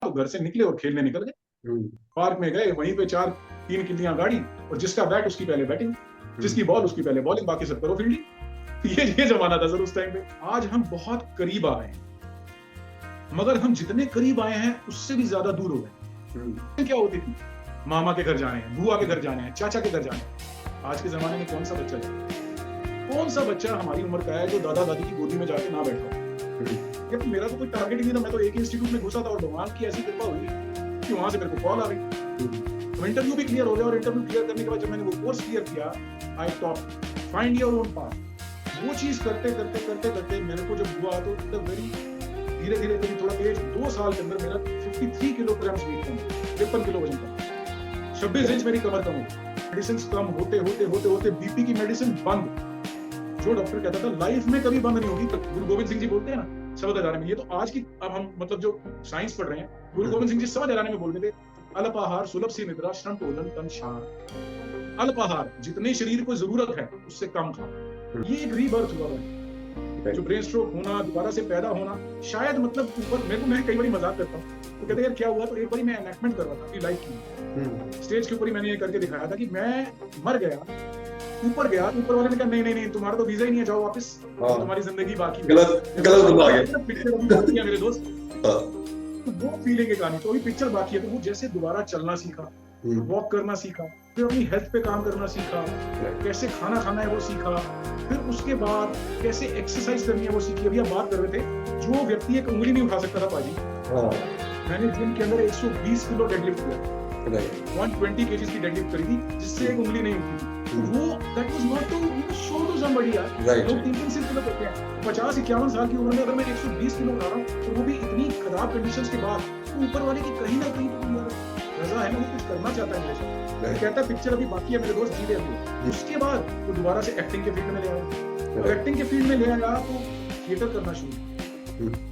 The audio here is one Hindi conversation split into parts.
तो घर से निकले और खेलने निकल गए। पार्क में गए, वहीं पे 4-3 किल्लियां गाड़ी, और जिसका बैट उसकी पहले बैटिंग, जिसकी बॉल उसकी पहले बॉलिंग, बाकी सब करो फील्डिंग। ये जमाना था सर उस टाइम पे। आज हम बहुत करीब आ रहे हैं, मगर हम जितने करीब आए हैं उससे भी ज्यादा दूर हो गए। क्या होती थी, मामा के घर जाने हैं, बुआ के घर जाने हैं, चाचा के घर जाने हैं। आज के जमाने में कौन सा बच्चा है, कौन सा बच्चा हमारी उम्र का है जो दादा दादी की गोदी में जाके ना बैठा? तो मेरा तो कोई टारगेट ही नहीं था। मैं तो एक ही इंस्टीट्यूट में घुसा था और भगवान की ऐसी कृपा हुई कि वहां से मेरे को कॉल आ गई। इंटरव्यू भी क्लियर हो गया, और इंटरव्यू क्लियर करने के बाद जब मैंने वो कोर्स क्लियर किया, I top find your own path. वो चीज करते करते करते करते मेरे को जब हुआ तो वेरी धीरे धीरे धीरे थोड़ा एज 2 साल के अंदर मेरा 53 किलोग्राम वेट कम, 53 किलो वजन कम, 26 इंच मेरी कमर कम हो, मेडिसिन कम होते होते होते होते बीपी की मेडिसिन बंद। जो डॉक्टर कहता था लाइफ में कभी बंद नहीं होगी, तो गुरु गोविंद सिंह जी बोलते हैं ना शब्द हजारे में, ये तो आज की, अब हम मतलब जो साइंस पढ़ रहे हैं, गुरु गोविंद सिंह जी शब्द हजारे में बोलते थे, अल्पाहार सुलभ सी निद्रा श्रम भोजन तन शार। अल्पाहार, जितने शरीर को जरूरत है उससे कम खाओ। ये एक रीबर्थ हुआ है, जो ब्रेन स्ट्रोक होना, दोबारा से पैदा होना, शायद मतलब ऊपर मेरे को, मैं कई बार मजाक करता हूँ तो कहते यार क्या हुआ, तो एक बार मैं एनैक्टमेंट कर रहा था अपनी लाइफ की, स्टेज के ऊपर ही मैंने ये करके दिखाया था कि मैं मर गया, ऊपर गया, ऊपर वाले ने कहा नहीं नहीं नहीं तुम्हारा तो वीजा ही नहीं है, जाओ वापस, तुम्हारी जिंदगी बाकी है। गलत मेरे दोस्त। तो वो फीलिंग एक आनी, तो अभी पिक्चर बाकी है, तो वो जैसे दोबारा चलना सीखा, वॉक करना सीखा, फिर अपनी हेल्थ पे काम करना सीखा, कैसे खाना खाना है वो सीखा, फिर उसके बाद कैसे एक्सरसाइज करनी है वो सीखी। अभी आप बात कर रहे थे, जो व्यक्ति एक उंगली नहीं उठा सकता था पाजी, मैंने जिम के अंदर 120 किलो डेडलिफ्ट किया, 120 केजीज की डेडलिफ्ट करी थी, जिससे एक उंगली नहीं उठी थी। वो that was not to show to somebody यार। लोग 3-3 से किलो करते हैं, 50-51 साल की उम्र में अगर मैं 120 किलो उठा रहा हूँ, तो वो भी इतनी खराब कंडीशंस के बाद, तो ऊपर वाले की कहीं ना कहीं तो रजा है ना, वो कुछ करना चाहता है मेरे से। कहता है पिक्चर अभी बाकी है मेरे दोस्त, जी ले अभी। उसके बाद वो दोबारा से एक्टिंग के फील्ड में ले आया, और एक्टिंग के फील्ड में ले आया तो थिएटर करना शुरू,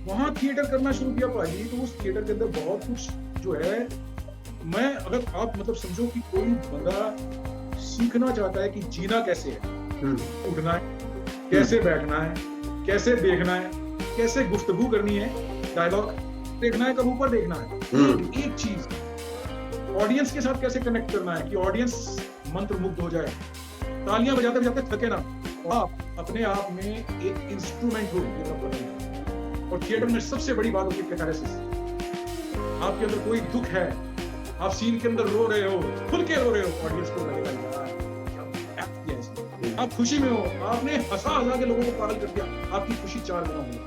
वहां थिएटर करना शुरू किया भाई। तो उस थिएटर के अंदर बहुत कुछ जो है, मैं अगर आप मतलब समझो कि कोई बंदा सीखना चाहता है कि जीना कैसे है, उठना है, कैसे बैठना है, कैसे देखना है, कैसे गुफ्तगू करनी है, डायलॉग देखना है, कब ऊपर देखना है, एक चीज ऑडियंस के साथ कैसे कनेक्ट करना है कि ऑडियंस मंत्र मुग्ध हो जाए, तालियां बजाते बजाते थके ना, आप अपने आप में एक इंस्ट्रूमेंट हो। और थिएटर में सबसे बड़ी बात होती है कैथारसिस। आपके अंदर कोई दुख है, आप सीन के अंदर रो रहे हो, खुल के रो रहे हो, ऑडियंस को लगेगा यार आप खुशी में हो, आपने हंसा हंसा के लोगों को पागल कर दिया, आपकी खुशी 4 गुना होगी।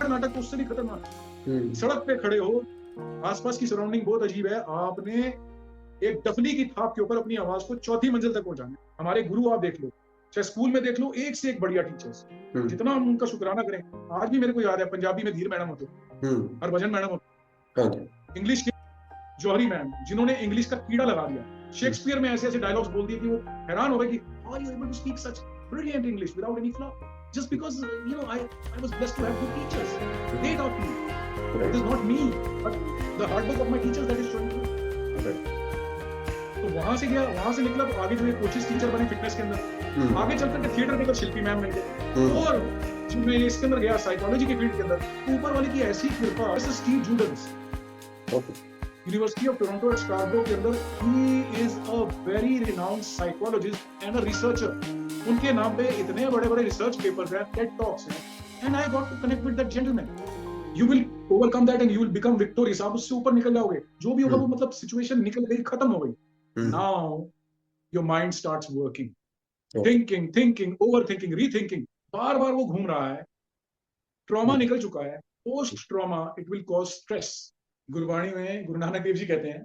नाटक तो उससे भी खतरनाक, सड़क पे खड़े हो, आसपास की सराउंडिंग बहुत अजीब है, आपने एक डफली की थाप के ऊपर अपनी आवाज को 4थी मंजिल तक पहुंचाना। हमारे गुरु आप देख लो, चाहे स्कूल में देख लो, एक से एक बढ़िया टीचर्स, जितना हम उनका शुक्राना करें। आज भी मेरे को याद है, पंजाबी में धीर मैडम होते, हरभजन मैडम होते, इंग्लिश के जौहरी मैम, जिन्होंने इंग्लिश का कीड़ा लगा दिया। शेक्सपियर में ऐसे ऐसे डायलॉग्स बोल दिए कि वो हैरान हो गए कि how are you able to speak such brilliant English without any flaw, just because you know I was blessed to have good teachers, they taught me, it is not me but the hard work of my teachers that is showing. तो वहां से गया, वहां से निकला, तो आगे जो एक कोचेस टीचर बने फिटनेस के अंदर, आगे चलकर के थिएटर के अंदर शिल्पी मैम मिल गए, और जब मैं इसके अंदर गया साइकोलॉजी के फील्ड के अंदर, ऊपर वाले की ऐसी कृपा, जैसे Steve Joordens, University of Toronto at Scarborough के अंदर, he is a very renowned psychologist and a researcher. उनके नाम पे इतने बड़े बड़े रिसर्च पेपर्स हैं, टेड टॉक्स हैं, and I got to connect with that gentleman. You will overcome that and you will become victorious. आप उससे ऊपर निकल जाओगे, जो भी होगा वो मतलब सिचुएशन निकल गई, खत्म हो गई। Now your mind starts working, thinking thinking overthinking rethinking, बार बार वो घूम रहा है। ट्रॉमा निकल चुका है, post trauma it will cause stress. Gurbani में गुरु नानक देव जी कहते हैं,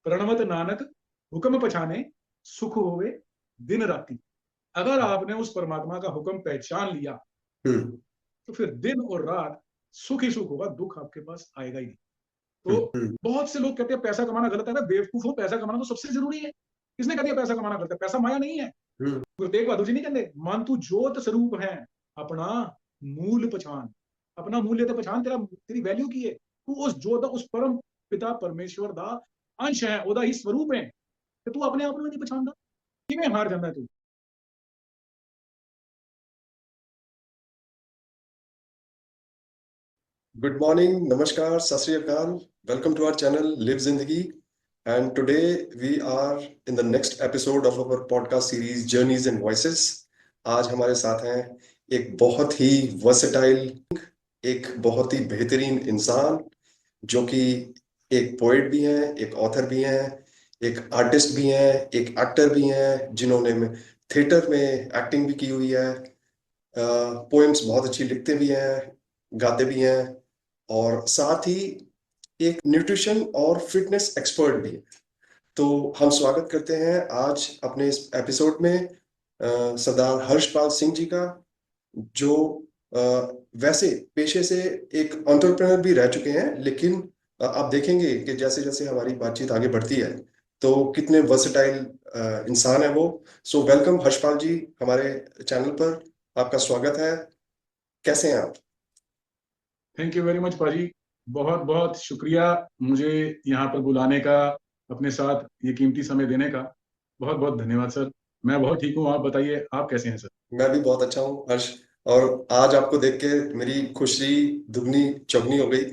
प्रणमत नानक हुक्म पछाने, सुख होवे दिन राती। अगर आपने उस परमात्मा का हुक्म पहचान लिया, तो फिर दिन और रात सुख ही सुख होगा, दुख आपके पास आएगा ही नहीं। तो बहुत से लोग कहते हैं पैसा कमाना गलत है। बेवकूफ हो, पैसा कमाना तो सबसे जरूरी है। किसने कह दिया पैसा कमाना गलत है? पैसा माया नहीं है। गुरु तेग बहादुर जी नहीं कहते, मान तू जोत स्वरूप है, अपना मूल पहचान। अपना मूल्य तो पहचान, तेरी वैल्यू की है। तू उस जोत, उस परम पिता परमेश्वर दा अंश है, ओदा ही स्वरूप है, तो तू अपने आप में नहीं पहचानदा, किवें हार जांदा तू? Good morning, Namaskar, Sat Sri Akal. Welcome to our channel Live Zindagi. And today we are in the next episode of our podcast series Journeys and Voices. आज हमारे साथ हैं एक बहुत ही वर्सेटाइल, एक बहुत ही बेहतरीन इंसान जो कि एक पोएट भी हैं, एक ऑथर भी हैं, एक आर्टिस्ट भी हैं, एक एक्टर भी हैं, जिन्होंने थिएटर में एक्टिंग भी की हुई है, पोएम्स बहुत अच्छी लिखते भी हैं, गाते भी हैं और साथ ही एक न्यूट्रिशन और फिटनेस एक्सपर्ट भी है। तो हम स्वागत करते हैं आज अपने इस एपिसोड में सरदार हर्षपाल सिंह जी का, जो अ, वैसे पेशे से एक एंटरप्रेन्योर भी रह चुके हैं, लेकिन आप देखेंगे कि जैसे जैसे हमारी बातचीत आगे बढ़ती है तो कितने वर्सेटाइल इंसान है वो। सो वेलकम हर्षपाल जी हमारे चैनल पर, आपका स्वागत है। कैसे हैं आप? थैंक यू वेरी मच पाजी। बहुत बहुत शुक्रिया मुझे यहाँ पर बुलाने का, अपने साथ ये कीमती समय देने का। बहुत बहुत धन्यवाद सर। मैं बहुत ठीक हूँ, आप बताइए आप कैसे हैं सर? मैं भी बहुत अच्छा हूँ हर्ष। और आज आपको देख के मेरी खुशी दुगनी चौगनी हो गई।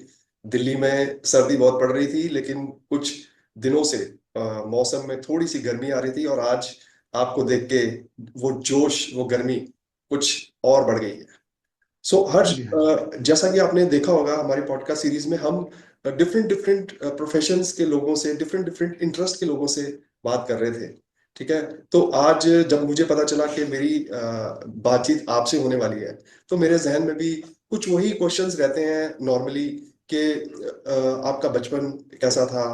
दिल्ली में सर्दी बहुत पड़ रही थी, लेकिन कुछ दिनों से मौसम में थोड़ी सी गर्मी आ रही थी, और आज आपको देख के वो जोश, वो गर्मी कुछ और बढ़ गई है। सो हाँ हर्ष, जी, हाँ जी। जैसा कि आपने देखा होगा हमारी पॉडकास्ट सीरीज में हम डिफरेंट डिफरेंट प्रोफेशंस के लोगों से, डिफरेंट डिफरेंट इंटरेस्ट के लोगों से बात कर रहे थे। ठीक है। तो आज जब मुझे पता चला कि मेरी बातचीत आपसे होने वाली है, तो मेरे जहन में भी कुछ वही क्वेश्चंस रहते हैं नॉर्मली कि आपका बचपन कैसा था,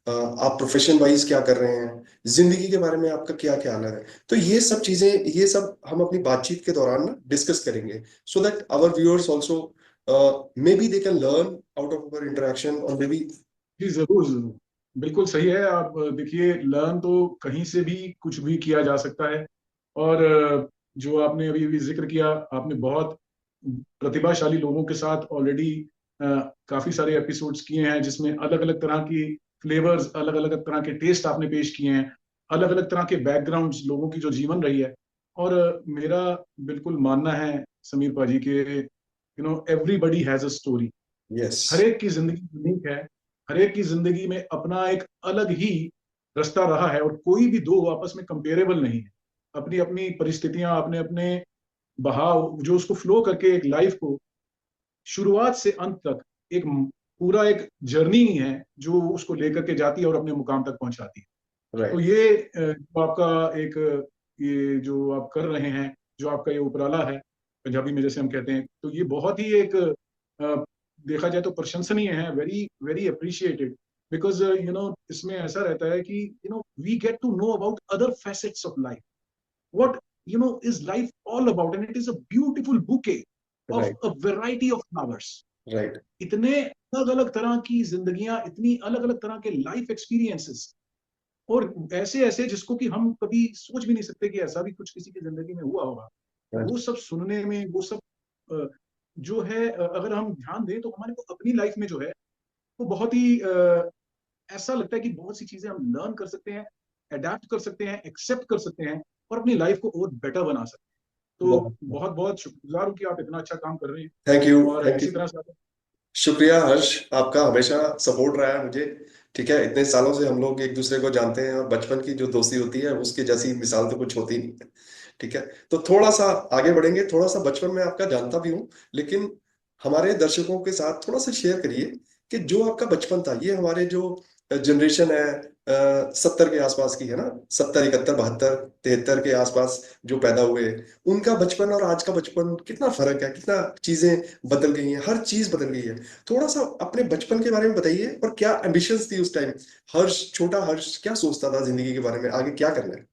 आप प्रोफेशन वाइज क्या कर रहे हैं, जिंदगी के बारे में आपका क्या ख्याल है। तो ये सब चीजें, ये सब हम अपनी बातचीत के दौरान ना डिस्कस करेंगे, so that our viewers also maybe they can learn out of our interaction, or maybe जी जरूर जरूर, बिल्कुल सही है। आप देखिए, लर्न तो कहीं से भी कुछ भी किया जा सकता है। और जो आपने अभी अभी जिक्र किया, आपने बहुत प्रतिभाशाली लोगों के साथ ऑलरेडी काफी सारे एपिसोड्स किए हैं, जिसमें अलग अलग तरह की फ्लेवर्स, अलग अलग तरह के टेस्ट आपने पेश किए हैं, अलग अलग तरह के बैकग्राउंड्स लोगों की जो जीवन रही है। और मेरा बिल्कुल मानना है समीर पाजी के, everybody has a story. Her yes, एक की जिंदगी यूनिक है। हर एक की जिंदगी में अपना एक अलग ही रास्ता रहा है, और कोई भी दो आपस में कंपेरेबल नहीं है। अपनी अपनी परिस्थितियां, अपने अपने बहाव जो उसको फ्लो करके एक लाइफ को शुरुआत से अंत तक एक पूरा एक जर्नी है जो उसको लेकर के जाती है और अपने मुकाम तक पहुंचाती है। तो right, ये जो आपका एक ये जो आप कर रहे हैं, जो आपका ये उपराला है, पंजाबी में जैसे हम कहते हैं, तो ये बहुत ही एक देखा जाए तो प्रशंसनीय है। Very very appreciated. बिकॉज इसमें ऐसा रहता है कि we get to know about other facets of life, what is life all about, and it is a beautiful bouquet of right, a variety of flowers. right, इतने अलग अलग तरह की जिंदगियां, इतनी अलग अलग तरह के लाइफ एक्सपीरियंसेस, और ऐसे ऐसे जिसको कि हम कभी सोच भी नहीं सकते कि ऐसा भी कुछ किसी की जिंदगी में हुआ होगा। right, वो सब सुनने में, वो सब जो है, अगर हम ध्यान दें तो हमारे को अपनी लाइफ में जो है वो बहुत ही ऐसा लगता है कि बहुत सी चीजें हम लर्न कर सकते हैं, अडेप्ट कर सकते हैं, एक्सेप्ट कर सकते हैं, और अपनी लाइफ को और बेटर बना सकते हैं। तो बहुत बहुत बहुत शुक्रगुजार हूँ कि आप इतना अच्छा काम कर रहे हैं। थैंक यू, और थैंक यू। इसी तरह से शुक्रिया हर्ष, आपका हमेशा सपोर्ट रहा है मुझे। ठीक है, इतने सालों से हम लोग एक दूसरे को जानते हैं, और बचपन की जो दोस्ती होती है उसकी जैसी मिसाल तो कुछ होती नहीं है। ठीक है। तो थोड़ा सा आगे बढ़ेंगे, थोड़ा सा बचपन में आपका जानता भी हूँ, लेकिन हमारे दर्शकों के साथ थोड़ा सा शेयर करिए कि जो आपका बचपन था, ये हमारे जो जनरेशन है 70 के आसपास की है ना, 70, 71, 72, 73 के आसपास जो पैदा हुए, उनका बचपन और आज का बचपन कितना फर्क है, कितना चीजें बदल गई हैं, हर चीज बदल गई है। थोड़ा सा अपने बचपन के बारे में बताइए, और क्या एम्बिशंस थी उस टाइम। हर्ष, छोटा हर्ष क्या सोचता था जिंदगी के बारे में, आगे क्या करना है।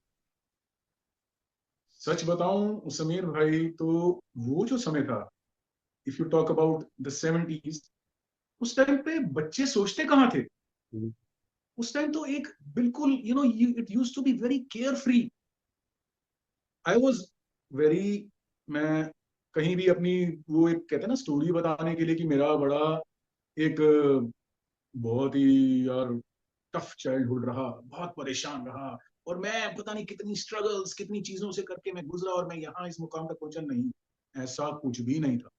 सच बताऊं समीर भाई, तो वो जो समय था, if you talk about the 70s, उस टाइम पे बच्चे सोचते कहाँ थे? हम्म, उस टाइम तो एक बिल्कुल it use to be very carefree. I was very, मैं कहीं भी अपनी वो एक कहते हैं ना स्टोरी बताने के लिए, कि मेरा बड़ा एक बहुत ही यार टफ चाइल्डहुड रहा, बहुत परेशान रहा, और मैं पता नहीं कितनी स्ट्रगल्स, कितनी चीजों से करके मैं गुजरा, और मैं यहाँ इस मुकाम तक पहुंचा। नहीं, ऐसा कुछ भी नहीं था।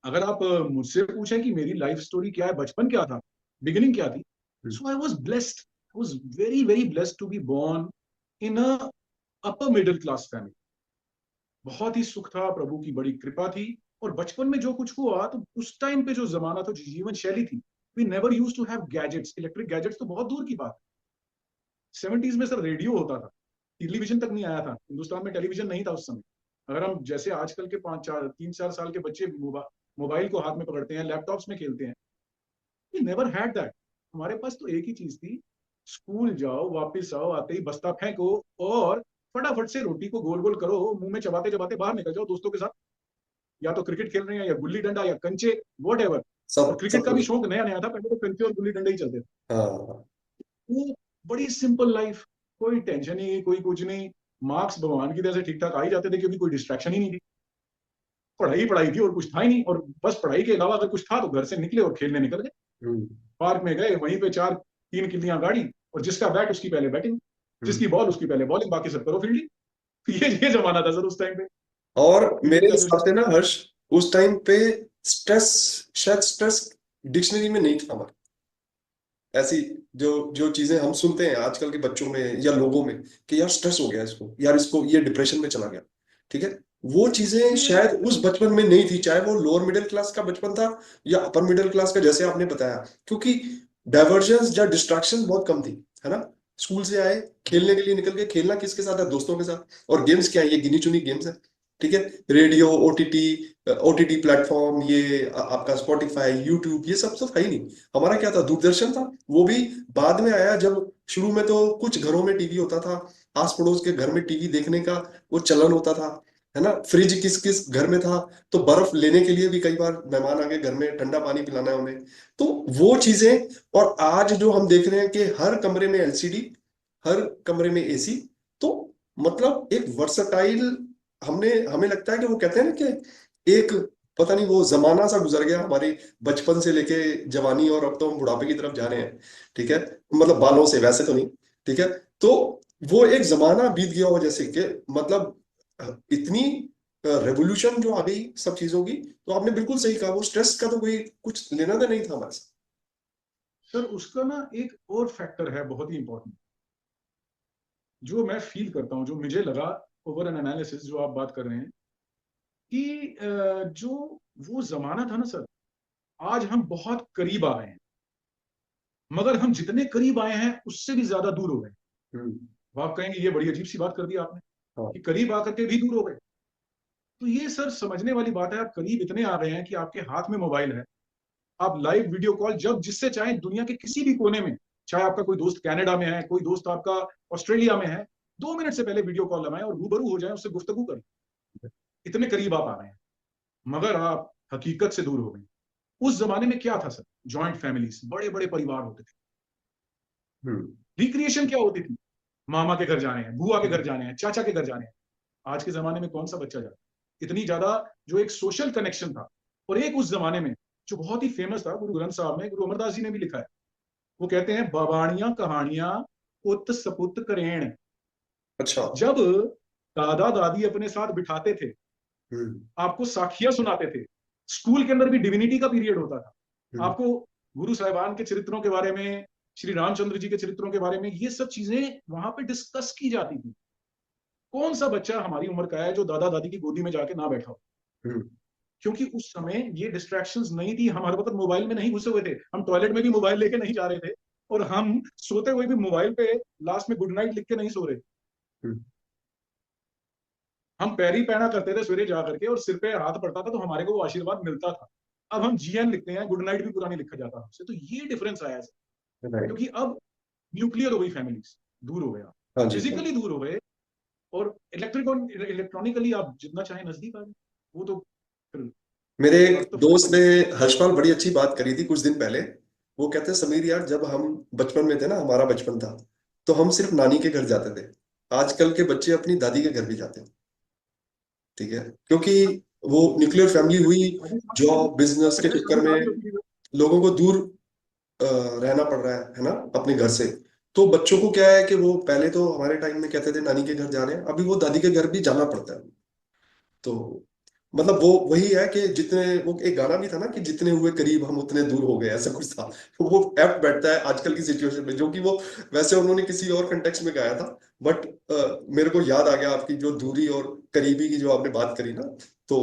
अगर आप मुझसे पूछें कि मेरी लाइफ स्टोरी क्या है, बचपन क्या था, बिगिनिंग क्या थी, so I was blessed, I was very very blessed to be born in a upper middle class family. बहुत ही सुख था, प्रभु की बड़ी कृपा थी। और बचपन में जो कुछ हुआ, तो उस टाइम पे जो जमाना था, जो जीवन शैली थी, we never use to have gadgets, electric gadgets तो बहुत दूर की बात। 70s में सर रेडियो होता था, टेलीविजन तक नहीं आया था, हिंदुस्तान में टेलीविजन नहीं था उस समय। अगर हम जैसे आजकल के 3-4 साल के बच्चे मोबाइल को हाथ में पकड़ते हैं, लैपटॉप्स में खेलते हैं, वी नेवर हैड दैट। हमारे पास तो एक ही चीज थी, स्कूल जाओ, वापस आओ, आते ही बस्ता फेंको और फटाफट से रोटी को गोल गोल करो, मुंह में चबाते चबाते बाहर निकल जाओ दोस्तों के साथ, या तो क्रिकेट खेल रहे हैं, या गुल्ली डंडा, या कंचे, वॉट एवर। और सब क्रिकेट सब का भी कुछ। शौक नया नया था, पहले तो कंचे और गुल्ली डंडे ही चलते थे। हाँ। वो बड़ी सिंपल लाइफ, कोई टेंशन नहीं, कोई कुछ नहीं। मार्क्स भगवान की तरह से ठीक ठाक आ ही जाते थे, क्योंकि कोई डिस्ट्रैक्शन ही नहीं थी। पढ़ाई पढ़ाई थी और कुछ था ही नहीं, और बस पढ़ाई के अलावा अगर कुछ था तो घर से निकले और खेलने निकल गए। हम्म। पार्क में गए, वहीं पे 3 किल्लियां गाड़ी, और जिसका बैट उसकी पहले बैटिंग, हम्म। जिसकी बॉल उसकी पहले बॉलिंग, बाकी सब करो फील्डिंग। ये जमाना था सर उस टाइम पे। और क्रिकेट मेरे का जो हिसाब से ना हर्ष, उस टाइम पे स्ट्रेस, शायद स्ट्रेस डिक्शनरी में नहीं था हमारे। ऐसी जो जो चीजें हम सुनते हैं आजकल के बच्चों में या लोगों में कि यार स्ट्रेस हो गया इसको, यार इसको ये डिप्रेशन में चला गया, ठीक है, वो चीजें ये शायद उस बचपन में नहीं थी, चाहे वो लोअर मिडिल क्लास का बचपन था या अपर मिडिल क्लास का, जैसे आपने बताया, क्योंकि डाइवर्जन्स या डिस्ट्रैक्शन बहुत कम थी, है ना। स्कूल से आए, खेलने के लिए निकल गए, खेलना किसके साथ है, दोस्तों के साथ, और गेम्स क्या है, ये गिनी चुनी गेम्स है, ठीक है। रेडियो, ओटीटी प्लेटफॉर्म, ये आपका स्पॉटिफाई, यूट्यूब, ये सब सब है ही नहीं। हमारा क्या था, दूरदर्शन था, वो भी बाद में आया। जब शुरू में तो कुछ घरों में टीवी होता था, आस पड़ोस के घर में टीवी देखने का वो चलन होता था, है ना। फ्रिज किस किस घर में था, तो बर्फ लेने के लिए भी कई बार मेहमान आ गए घर में, ठंडा पानी पिलाना है उन्हें, तो वो चीजें। और आज जो हम देख रहे हैं कि हर कमरे में एलसीडी, हर कमरे में एसी, तो मतलब एक वर्सटाइल, हमने हमें लगता है कि वो कहते हैं ना कि एक, पता नहीं, वो जमाना सा गुजर गया हमारे बचपन से लेके जवानी, और अब तो हम बुढ़ापे की तरफ जा रहे हैं, ठीक है, मतलब बालों से, वैसे तो नहीं, ठीक है। तो वो एक जमाना बीत गया हो, जैसे कि मतलब इतनी रेवोल्यूशन जो आ गई सब चीजों की। तो आपने बिल्कुल सही कहा, वो स्ट्रेस का तो कोई कुछ लेना देना नहीं था हमारे साथ। सर उसका ना एक और फैक्टर है बहुत ही इंपॉर्टेंट, जो मैं फील करता हूँ, जो मुझे लगा ओवर एन एनालिसिस, जो आप बात कर रहे हैं, कि जो वो जमाना था ना सर, आज हम बहुत करीब आ गए हैं, मगर हम जितने करीब आए हैं उससे भी ज्यादा दूर हो गए। हम्म। वो आप कहेंगे ये बड़ी अजीब सी बात कर दी आपने, हाँ। कि करीब आकर के भी दूर हो गए। तो ये सर समझने वाली बात है, आप करीब इतने आ गए हैं कि आपके हाथ में मोबाइल है, आप लाइव वीडियो कॉल जब जिससे चाहे दुनिया के किसी भी कोने में, चाहे आपका कोई दोस्त कनाडा में है, कोई दोस्त आपका ऑस्ट्रेलिया में है, 2 मिनट से पहले वीडियो कॉल लगाएं और रूबरू हो जाए, उससे गुफ्तगू करें। इतने करीब आप आ रहे हैं, मगर आप हकीकत से दूर हो गए। उस जमाने में क्या था सर, जॉइंट फैमिलीज, बड़े बड़े परिवार होते थे। हम्म। रिक्रिएशन क्या होती थी, मामा के घर जाने हैं, बुआ के घर हम्म। जाने हैं, चाचा के घर जाने हैं। आज के जमाने में कौन सा बच्चा जाता है? इतनी ज्यादा जो एक सोशल कनेक्शन था, और एक उस जमाने में जो बहुत ही फेमस था, गुरु ग्रंथ साहब में गुरु अमरदास जी ने भी लिखा है, वो कहते हैं बाबाणियां कहानियां पुत सपुत करेण। अच्छा। जब दादा दादी अपने साथ बिठाते थे, हम्म। आपको साखियां सुनाते थे, स्कूल के अंदर भी डिविनिटी का पीरियड होता था, हम्म। आपको गुरु साहिबान के चरित्रों के बारे में, श्री रामचंद्र जी के चरित्रों के बारे में, ये सब चीजें वहां पे डिस्कस की जाती थी। कौन सा बच्चा हमारी उम्र का है जो दादा दादी की गोदी में जाके ना बैठा हो? हम्म। क्योंकि उस समय ये डिस्ट्रैक्शंस नहीं थी, हम हर वक्त मोबाइल में नहीं घुसे हुए थे, हम टॉयलेट में भी मोबाइल लेके नहीं जा रहे थे, और हम सोते हुए भी मोबाइल पे लास्ट में गुड नाइट लिख के नहीं सो रहे। हम्म। हम पैरी पैना करते थे सवेरे जा करके, और सिर पे हाथ पड़ता था तो हमारे को वो आशीर्वाद मिलता था। अब हम जीएन लिखते हैं, गुड नाइट भी पूरा नहीं लिखा जाता हमसे। तो ये डिफरेंस आया है, राइट। क्योंकि अब न्यूक्लियर हो गई फैमिलीज, दूर हो गया, हाँ जी, हाँ फिजिकली जी। दूर हो गए, और इलेक्ट्रॉनिकली आप जितना चाहे नजदीक आ गए। वो तो फिर मेरे बात एक तो दोस्त फर्क ने, हर्षपाल, बड़ी अच्छी बात करी थी कुछ दिन पहले। वो कहते हैं, समीर यार, जब हम बचपन में थे ना, हमारा बचपन था, तो हम सिर्फ नानी के घर जाते थे। आजकल के बच्चे अपनी दादी के घर भी जाते हैं, ठीक है, क्योंकि वो न्यूक्लियर फैमिली हुई, जॉब बिजनेस के चक्कर में है। लोगों को दूर रहना पड़ रहा है ना, अपने घर से। तो बच्चों को क्या है कि वो पहले तो हमारे टाइम में कहते थे नानी के घर जा रहे हैं, अभी वो दादी के घर भी जाना पड़ता है। तो मतलब वो वही है कि जितने, वो एक गाना भी था ना कि जितने हुए करीब हम उतने दूर हो गए, ऐसा कुछ था। वो एप्ट बैठता है आजकल की सिचुएशन में, जो कि वो वैसे उन्होंने किसी और कंटेक्स्ट में गाया था, बट मेरे को याद आ गया आपकी जो दूरी और करीबी की जो आपने बात करी ना। तो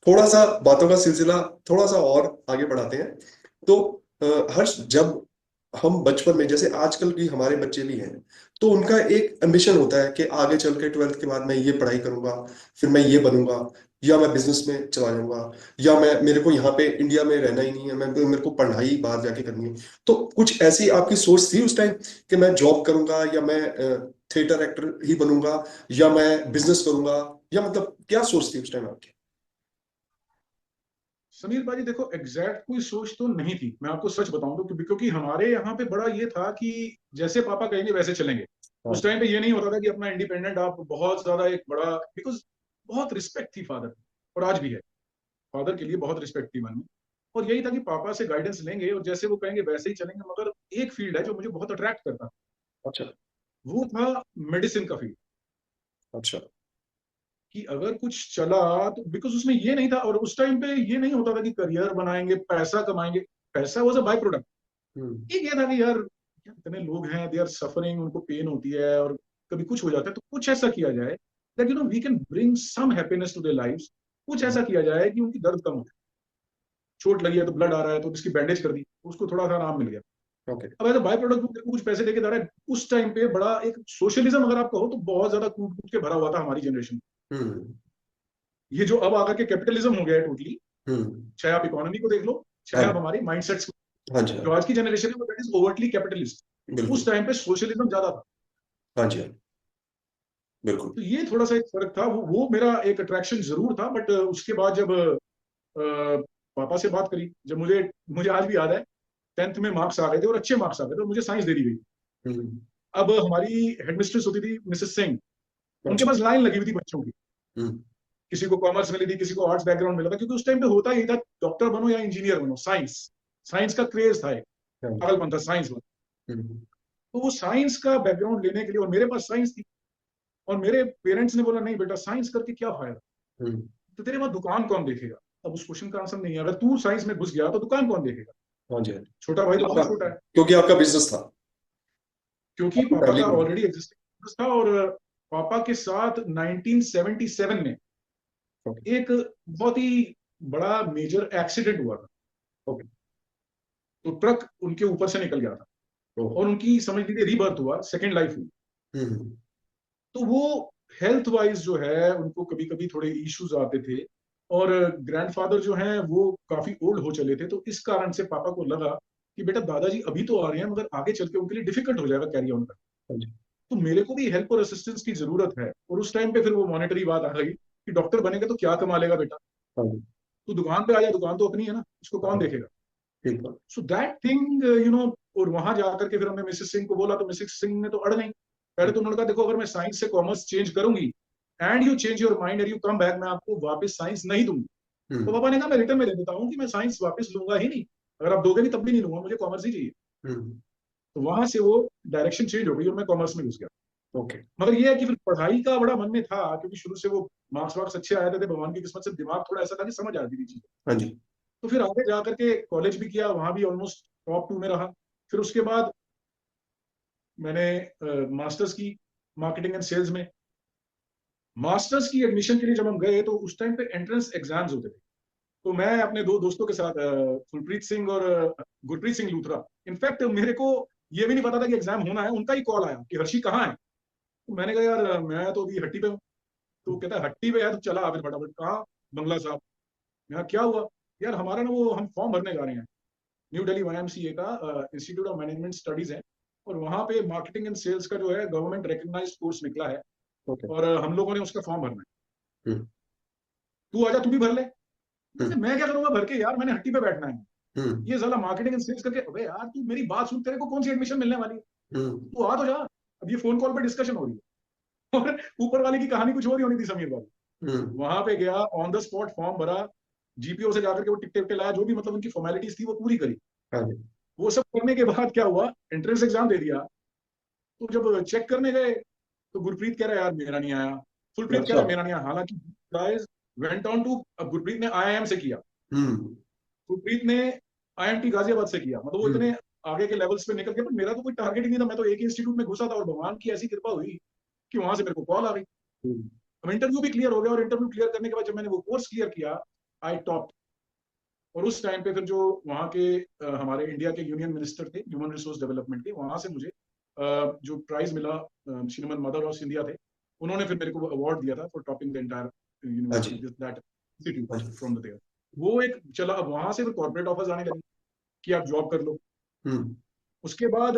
थोड़ा सा बातों का सिलसिला थोड़ा सा और आगे बढ़ाते हैं। तो हर्ष, जब हम बचपन में, जैसे आजकल भी हमारे बच्चे भी हैं, तो उनका एक एम्बिशन होता है कि आगे चल के 12th के बाद मैं ये पढ़ाई करूंगा, फिर मैं ये बनूंगा, या मैं बिजनेस में चला जाऊंगा, या मैं, मेरे को यहाँ पे इंडिया में रहना ही नहीं है, मैं, मेरे को पढ़ाई बाहर जाके करनी है। तो कुछ ऐसी आपकी सोच थी उस टाइम कि मैं जॉब करूंगा, या मैं थिएटर एक्टर ही बनूंगा, या मैं बिजनेस करूंगा, या मतलब क्या सोच थी उस टाइम आपकी? समीर भाजी देखो, एग्जैक्ट कोई सोच तो नहीं थी, मैं आपको सच बताऊं तो, क्योंकि हमारे यहाँ पे बड़ा ये था कि जैसे पापा कहेंगे वैसे चलेंगे। हाँ। उस टाइम पे ये नहीं होता था कि अपना इंडिपेंडेंट आप बहुत ज्यादा एक बड़ा, बिकॉज बहुत रिस्पेक्ट थी फादर, और आज भी है, फादर के लिए बहुत रिस्पेक्ट थी मन में। और यही था कि पापा से गाइडेंस लेंगे और जैसे वो कहेंगे वैसे ही चलेंगे। मगर एक फील्ड है जो मुझे बहुत अट्रैक्ट करता, अच्छा। वो था मेडिसिन का फील्ड। अच्छा। कि अगर कुछ चला तो, बिकॉज उसमें ये नहीं था, और उस टाइम पे ये नहीं होता था कि करियर बनाएंगे पैसा कमाएंगे। पैसा वॉज अ बाय प्रोडक्ट। हम्म। एक ये था कि यार इतने लोग हैं, दे आर सफरिंग, उनको पेन होती है, और कभी कुछ हो जाता है, तो कुछ ऐसा किया जाए that we can bring some happiness to their lives. कुछ ऐसा किया जाए कि उनकी दर्द कम हो। चोट लगी है तो ब्लड आ रहा है तो उसकी बैंडेज कर दी, उसको थोड़ा सा आराम मिल गया। ओके। अब एज अ बाय प्रोडक्ट कुछ पैसे देके जा रहा है। उस टाइम पे बड़ा एक सोशलिज्म अगर आप कहो तो बहुत ज्यादा कूट कूट के भरा हुआ था हमारी जनरेशन। हम्म। ये जो अब आकर के कैपिटलिज्म हो गया है टोटली, हम्म। चाहे आप इकोनॉमी को देख लो, हाँ चाहे आप जी। हमारी माइंडसेट्स को। हाँ जी। जो हाँ। आज की जनरेशन है वो दैट इज ओवरटली कैपिटलिस्ट। उस बिल्कुल। टाइम पे सोशलिज्म ज्यादा था। हाँ जी। हाँ। बिल्कुल। तो ये थोड़ा सा एक फर्क था, वो मेरा एक अट्रैक्शन जरूर था। बट उसके बाद जब पापा से बात करी, जब मुझे मुझे आज भी याद है, 10th में मार्क्स आ गए थे और अच्छे मार्क्स आ गए थे, और मुझे साइंस दे दी गई। हम्म। अब हमारी हेडमिस्ट्रेस होती थी मिसेस सिंह, उनके अच्छा। पास लाइन लगी हुई थी बच्चों की। हम्म। किसी को कॉमर्स मिली थी, किसी को आर्ट्स बैकग्राउंड मिला था, क्योंकि उस टाइम पे होता ही था डॉक्टर बनो या इंजीनियर बनो, साइंस। साइंस का क्रेज था, हाँ जी। पागलपन था साइंस में। हम्म। तो वो साइंस का बैकग्राउंड लेने के लिए, और मेरे पास साइंस थी, और मेरे पेरेंट्स ने बोला नहीं बेटा, साइंस करके क्या फायदा, हम्म। तो तेरे बाद दुकान कौन देखेगा। अब उस क्वेश्चन का आंसर नहीं है, अगर तू साइंस में घुस गया तो दुकान कौन देखेगा। हाँ जी। हाँ जी। छोटा भाई तो आपका, बहुत छोटा है, क्योंकि आपका बिजनेस था, क्योंकि आपकी पापा फैमिली का को। ऑलरेडी एग्जिस्टिंग बिजनेस था। और पापा के साथ 1977 में ओके। एक बहुत ही बड़ा मेजर एक्सीडेंट हुआ था। ओके। तो ट्रक उनके ऊपर से निकल गया था, ओह। और उनकी समझ लीजिए रीबर्थ हुआ, सेकेंड लाइफ हुई। हम्म। तो वो हेल्थ वाइज जो है उनको कभी कभी थोड़े इश्यूज आते थे। और ग्रैंडफादर जो हैं वो काफी ओल्ड हो चले थे, तो इस कारण से पापा को लगा कि बेटा दादाजी अभी तो आ रहे हैं, मगर आगे चल के उनके लिए डिफिकल्ट हो जाएगा कैरी ऑन करना। हाँ जी। तो मेरे को भी हेल्प और असिस्टेंस की जरूरत है। और उस टाइम पे फिर वो मॉनेटरी बात आ गई कि डॉक्टर बनेगा तो क्या कमा लेगा बेटा, हाँ जी। तो दुकान पे आ जाए, दुकान तो अपनी है ना, उसको कौन हाँ। देखेगा। ठीक है। सो दैट थिंग और वहां जाकर के फिर हमने मिसेस सिंह को बोला, तो मिसेस सिंह ने तो अड़ नहीं। पहले तो उन्होंने कहा देखो, अगर मैं साइंस से कॉमर्स चेंज करूंगी and you change your mind and you come back, मैं आपको वापस साइंस नहीं दूंगी। तो हम्म। पापा ने कहा मैं रिटर्न में दे देता हूँ कि मैं साइंस वापस लूंगा ही नहीं, अगर आप दोगे भी तब भी नहीं लूंगा, मुझे कॉमर्स ही चाहिए। हम्म। तो वहां से वो डायरेक्शन चेंज हो गई और मैं कॉमर्स में घुस गया। ओके। मगर ये है कि फिर पढ़ाई का बड़ा मन में था, क्योंकि शुरू से वो मार्क्स वार्क्स अच्छे आए थे, भगवान की किस्मत से दिमाग थोड़ा ऐसा था कि समझ आती थी चीजें। हाँ जी। तो फिर आगे जा करके कॉलेज भी किया, वहां भी ऑलमोस्ट टॉप 2 में रहा। फिर उसके बाद मैंने मास्टर्स की मार्केटिंग एंड सेल्स में। मास्टर्स की एडमिशन के लिए जब हम गए तो उस टाइम पे एंट्रेंस एग्जाम्स होते थे। तो मैं अपने दो दोस्तों के साथ, फुलप्रीत सिंह और गुरप्रीत सिंह लूथरा, इनफैक्ट मेरे को ये भी नहीं पता था कि एग्जाम होना है, उनका ही कॉल आया कि हर्षी कहाँ है। तो मैंने कहा यार मैं तो अभी हट्टी पे हूँ। तो कहता है हट्टी पे है तो चला फिर फटाफट। कहाँ? बंगला साहब। मैं कहा, क्या हुआ? यार हमारा ना वो हम फॉर्म भरने जा रहे हैं, न्यू दिल्ली YMCA का इंस्टीट्यूट ऑफ मैनेजमेंट स्टडीज है, और वहां पे मार्केटिंग एंड सेल्स का जो है गवर्नमेंट रिकग्नाइज्ड कोर्स निकला है, ओके। और हम लोगों ने उसका फॉर्म भरना है। हम्म। तू आजा, तू भी भर ले। हम्म। मैं क्या करूंगा भर के, यार मैंने हट्टी पे बैठना है। हम्म। ये साला मार्केटिंग एंड सेल्स करके, अबे यार तू मेरी बात सुन, तेरे को कौन सी एडमिशन मिलने वाली है, हम्म। तू आ तो जा। अब ये फोन कॉल पे डिस्कशन हो रही है और ऊपर वाले की कहानी कुछ और ही होनी थी समीर बाबू। हम्म। वहां पे गया, ऑन द स्पॉट फॉर्म भरा, जीपीओ से जाकर के वो टिकटे विकटे लाया, जो भी मतलब उनकी फॉर्मेलिटीज थी वो पूरी करी। हाँ जी। वो सब करने के बाद क्या हुआ, एंट्रेंस एग्जाम दे दिया। तो जब चेक करने गए तो गुरप्रीत कह रहा है यार मेरा नहीं आया, फुलप्रीत कह अच्छा। रहा है मेरा नहीं आया। हालांकि गाइस वेंट ऑन टू, अब गुरप्रीत ने IIM से किया, हम्म गुरप्रीत ने IMT गाजियाबाद से किया, मतलब वो हम्म इतने आगे के लेवल्स पे निकल गए, पर मेरा तो कोई टारगेट ही नहीं था। मैं तो एक ही इंस्टीट्यूट में घुसा था और भगवान की ऐसी कृपा हुई कि वहां से मेरे को कॉल आ गई। हम्म, अब इंटरव्यू भी क्लियर हो गया, और इंटरव्यू क्लियर करने के बाद जब मैंने वो कोर्स क्लियर किया, आई टॉप। और उस टाइम पे फिर जो वहाँ के हमारे इंडिया के यूनियन मिनिस्टर थे ह्यूमन रिसोर्स डेवलपमेंट के, वहां से मुझे जो प्राइज मिला, श्रीमद मदर ऑफ सिंधिया थे, उन्होंने फिर मेरे को अवार्ड दिया था फॉर टॉपिंग द एंटायर हाँ जी, यूनिवर्सिटी दैट हाँ इंस्टीट्यूट जी। From the there. वो एक चला, अब वहां से फिर कॉर्पोरेट ऑफर्स आने लगी कि आप जॉब कर लो। हम्म उसके बाद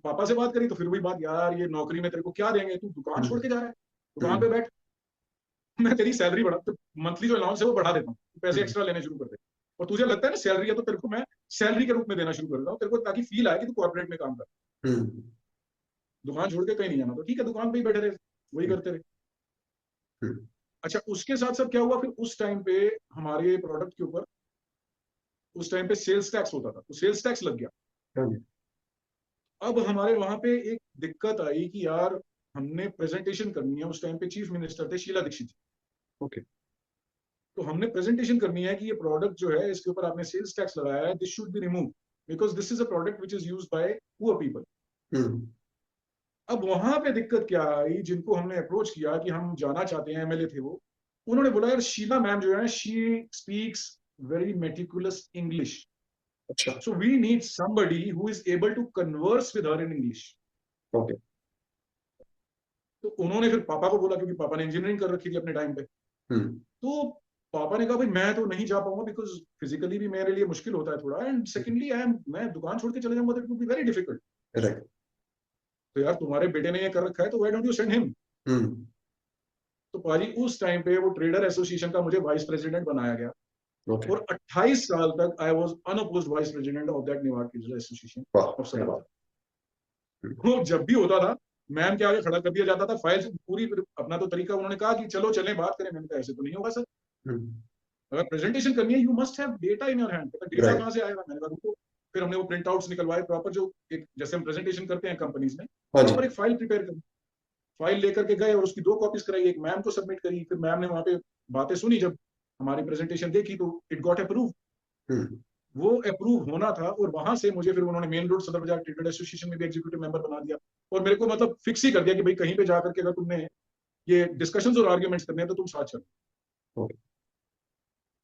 पापा से बात करी तो फिर वही बात, यार ये नौकरी में तेरे को क्या देंगे, तू दुकान छोड़ हम्म के जा रहा है, दुकान हम्म पे बैठ, मैं तेरी सैलरी बढ़ा, तो मंथली जो अलाउंस है वो बढ़ा देता हूँ, पैसे हम्म एक्स्ट्रा लेने शुरू कर दे, और तुझे लगता है ना सैलरी है तो तेरे को मैं सैलरी के रूप में देना शुरू कर देता हूँ तेरे को, ताकि फील आए कि तू कॉर्पोरेट में काम कर, हम्म दुकान छोड़ के कहीं नहीं जाना। तो ठीक है, दुकान पे ही बैठे रहे, वही करते रहे। हम्म, अच्छा, उसके साथ साथ क्या हुआ फिर, उस टाइम पे हमारे प्रोडक्ट के ऊपर उस टाइम पे सेल्स टैक्स होता था, तो सेल्स टैक्स लग गया। हाँ जी, अब हमारे वहां पे एक दिक्कत आई कि यार हमने प्रेजेंटेशन करनी है, उस टाइम पे चीफ मिनिस्टर थे शीला दीक्षित जी, ओके, तो हमने प्रेजेंटेशन करनी है कि ये प्रोडक्ट जो है इसके ऊपर आपने सेल्स टैक्स लगाया है, this should be remove because this is a product which is use by poor people. Hmm अब वहां पे दिक्कत क्या आई, जिनको हमने अप्रोच किया कि हम जाना चाहते हैं, MLA थे वो, उन्होंने बोला यार शीला मैम जो है she speaks very meticulous English, अच्छा, so we need somebody who is able to converse with her in English. Okay, तो उन्होंने फिर पापा को बोला, क्योंकि पापा ने इंजीनियरिंग कर रखी थी अपने टाइम पे, हम्म तो पापा ने कहा भाई मैं तो नहीं जा पाऊंगा, बिकॉज फिजिकली भी मेरे लिए मुश्किल होता है थोड़ा, एंड सेकेंडली मैं दुकान छोड़ के चले जाऊंगा तो it will be very difficult. Right, तो यार तुम्हारे बेटे ने ये कर रखा है तो why don't you send him. Hmm तो पाजी उस टाइम पे वो ट्रेडर एसोसिएशन का मुझे वाइस प्रेसिडेंट बनाया गया, ओके, और 28 साल तक I was unopposed vice president of that Mewar trader association वाह, ऑफ क्या सदर। बात, हम्म वो जब भी होता था मैम के आगे खड़ा कर दिया जाता था, फाइल पूरी, अपना तो तरीका, उन्होंने कहा कि चलो चलें बात करें, मैंने कहा ऐसे तो नहीं होगा सर, हम्म, अगर प्रेजेंटेशन करनी है you must have data in your hand. Data right, कहाँ से आएगा, मैंने कहा रुको। फिर हमने वो प्रिंट आउट्स निकलवाए प्रॉपर, जो एक जैसे हम प्रेजेंटेशन करते हैं कंपनीज में, हाँ जी, प्रॉपर एक फाइल प्रिपेयर करी, फाइल लेकर के गए और उसकी 2 कॉपीज कराई, एक मैम को सबमिट करी, फिर मैम ने वहां पे बातें सुनी, जब हमारी प्रेजेंटेशन देखी तो इट गॉट अप्रूव। हम्म वो अप्रूव होना था, और वहां से मुझे फिर उन्होंने मेन रोड सदर बाजार ट्रेडर एसोसिएशन में भी एग्जीक्यूटिव मेंबर बना दिया, और मेरे को मतलब फिक्स ही कर दिया कि भाई कहीं पे जाकर के अगर तुमने ये डिस्कशंस और आर्ग्यूमेंट्स करने हैं तो तुम साथ चलो। Okay,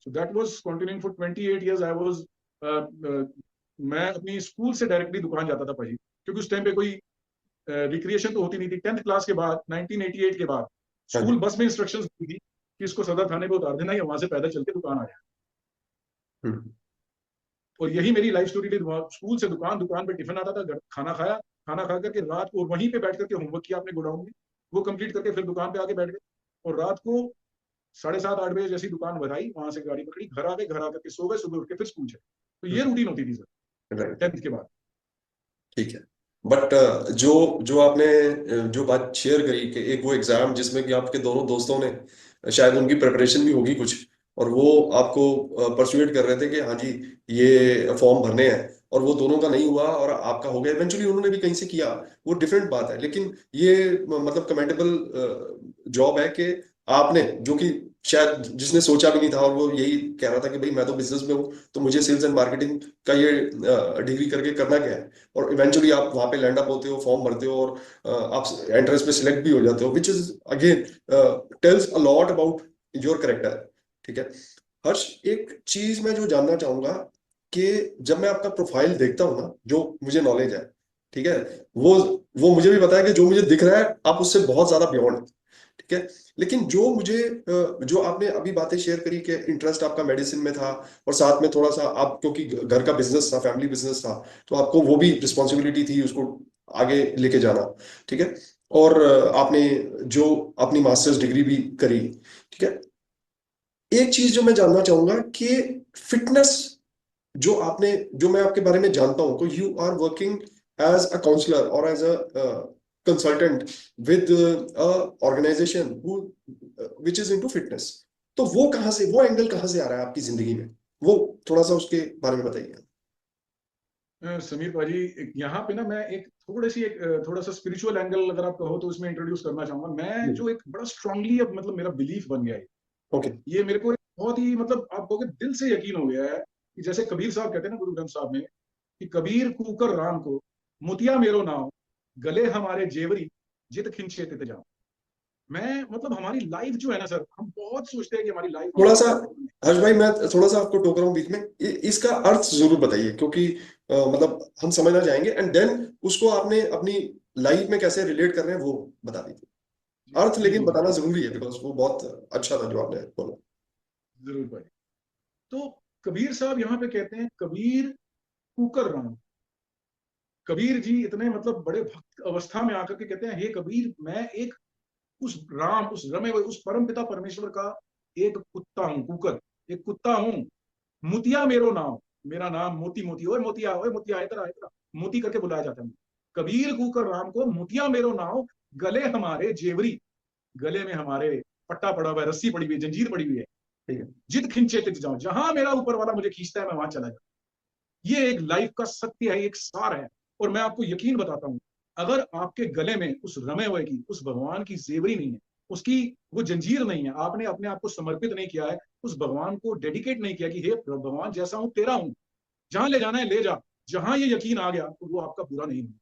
so that was continuing for 28 years. I was मैं अपनी स्कूल से डायरेक्टली दुकान जाता था भाई, क्योंकि उस टाइम पे कोई रिक्रिएशन तो होती नहीं थी। 10th क्लास के बाद 1988 के बाद हाँ जी, स्कूल बस में इंस्ट्रक्शंस दी थी कि इसको सदर थाने पे उतार देना, या वहां से पैदल चल के दुकान आ जाए। हम्म और यही मेरी लाइफ स्टोरी थी, स्कूल से दुकान, दुकान पे टिफिन आता था, घर खाना खाया, खाना खा करके रात को वहीं पे बैठ करके होमवर्क किया अपने गोडाउन में, वो कंप्लीट करके फिर दुकान पे आके बैठ गए, और रात को 7:30-8 बजे जैसी दुकान भराई, वहां से गाड़ी पकड़ी, घर आ गए, घर आकर के सो गए, सुबह उठ के फिर स्कूल चले। तो ये रूटीन होती थी सर राइट, 10th के बाद। ठीक है। बट जो जो आपने जो बात शेयर करी कि एक वो एग्जाम जिसमें कि आपके दोनों दोस्तों ने शायद उनकी प्रिपरेशन भी होगी कुछ, और वो आपको परसुएट कर रहे थे कि हाँ जी ये फॉर्म भरने हैं, और वो दोनों का नहीं हुआ और आपका हो गया, इवेंचुअली उन्होंने भी कहीं से किया, वो डिफरेंट बात है, लेकिन ये मतलब कमेंडेबल जॉब है कि आपने, जो कि शायद जिसने सोचा भी नहीं था, और वो यही कह रहा था कि भाई मैं तो बिजनेस में हूँ तो मुझे सेल्स एंड मार्केटिंग का ये डिग्री करके करना क्या है, और इवेंचुअली आप वहां पे लैंड अप होते हो, फॉर्म भरते हो, और आप एंट्रेंस में सिलेक्ट भी हो जाते हो, which is again tales a lot about your character. ठीक है हर्ष, एक चीज मैं जो जानना चाहूंगा कि जब मैं आपका प्रोफाइल देखता हूँ ना, जो मुझे नॉलेज है, ठीक है, वो वो मुझे भी पता है कि जो मुझे दिख रहा है आप उससे बहुत ज्यादा बियॉन्ड, ठीक है, लेकिन जो मुझे जो आपने अभी बातें शेयर करी कि इंटरेस्ट आपका मेडिसिन में था, और साथ में थोड़ा सा आप, क्योंकि घर का बिजनेस था, फैमिली बिजनेस था, तो आपको वो भी रिस्पॉन्सिबिलिटी थी उसको आगे लेके जाना, ठीक है, और आपने जो अपनी मास्टर्स डिग्री भी करी, ठीक है, एक चीज जो मैं जानना चाहूंगा कि फिटनेस, जो आपने, जो मैं आपके बारे में जानता हूं, तो you are working as a counsellor और as a consultant with organisation which is into fitness, तो वो कहाँ से, वो एंगल कहाँ से आ रहा है आपकी जिंदगी में, वो थोड़ा सा उसके बारे में बताइए। समीर भाजी, यहाँ पे ना मैं एक थोड़ा सा स्पिरिचुअल एंगल अगर आप कहो तो उसमें इंट्रोड्यूस करना चाहूंगा। मैं जो एक बड़ा स्ट्रांगली अब मतलब मेरा बिलीफ बन गया है ओके। ये मेरे को एक बहुत ही मतलब आप कहोगे दिल से यकीन हो गया है कि जैसे कबीर साहब कहते हैं ना, गुरु ग्रंथ साहब में, कि कबीर कूकर राम को मोतिया मेरो नाव, गले हमारे जेवरी, जित खिंचे तित जाओ। मैं मतलब हमारी लाइफ जो है ना सर, हम बहुत सोचते हैं कि हमारी लाइफ थोड़ा सा हर्ष भाई, मैं थोड़ा सा आपको टोक रहा हूँ बीच में, इसका अर्थ जरूर बताइए, क्योंकि मतलब हम समझना चाहेंगे, एंड देन उसको आपने अपनी लाइफ में कैसे रिलेट कर रहे हैं वो बता दीजिए। अर्थ जी लेकिन जी बताना जी जरूरी है, बिकॉज वो बहुत अच्छा था जो आपने बोला। जरूर भाई। तो कबीर साहब यहाँ पे कहते हैं, कबीर कुकर राम। कबीर जी इतने मतलब बड़े भक्त अवस्था में आकर के कहते हैं, हे कबीर, मैं एक उस राम, उस रमे हुए, उस परम पिता परमेश्वर का एक कुत्ता हूं, कुकर, एक कुत्ता हूं। मोतिया मेरो नाम, मेरा नाम मोती, मोती, ओए मोतिया इधर इधर, मोती करके बुलाया जाता है। कबीर कुकर राम को मोतिया मेरो नाम, गले हमारे जेवरी, गले में हमारे पट्टा पड़ा हुआ है, रस्सी पड़ी हुई है, जंजीर पड़ी हुई है। ठीक है। जिद खिंचे तित जाऊं, जहां मेरा ऊपर वाला मुझे खींचता है मैं वहां चला जाऊं। ये एक लाइफ का सत्य है, एक सार है। और मैं आपको यकीन बताता हूं, अगर आपके गले में उस रमे हुए की, उस भगवान की जेवरी नहीं है, उसकी वो जंजीर नहीं है, आपने अपने आप को समर्पित नहीं किया है, उस भगवान को डेडिकेट नहीं किया कि हे भगवान, जैसा हूं तेरा हूं, जहां ले जाना है ले जा, जहां ये यकीन आ गया तो वो आपका बुरा नहीं है।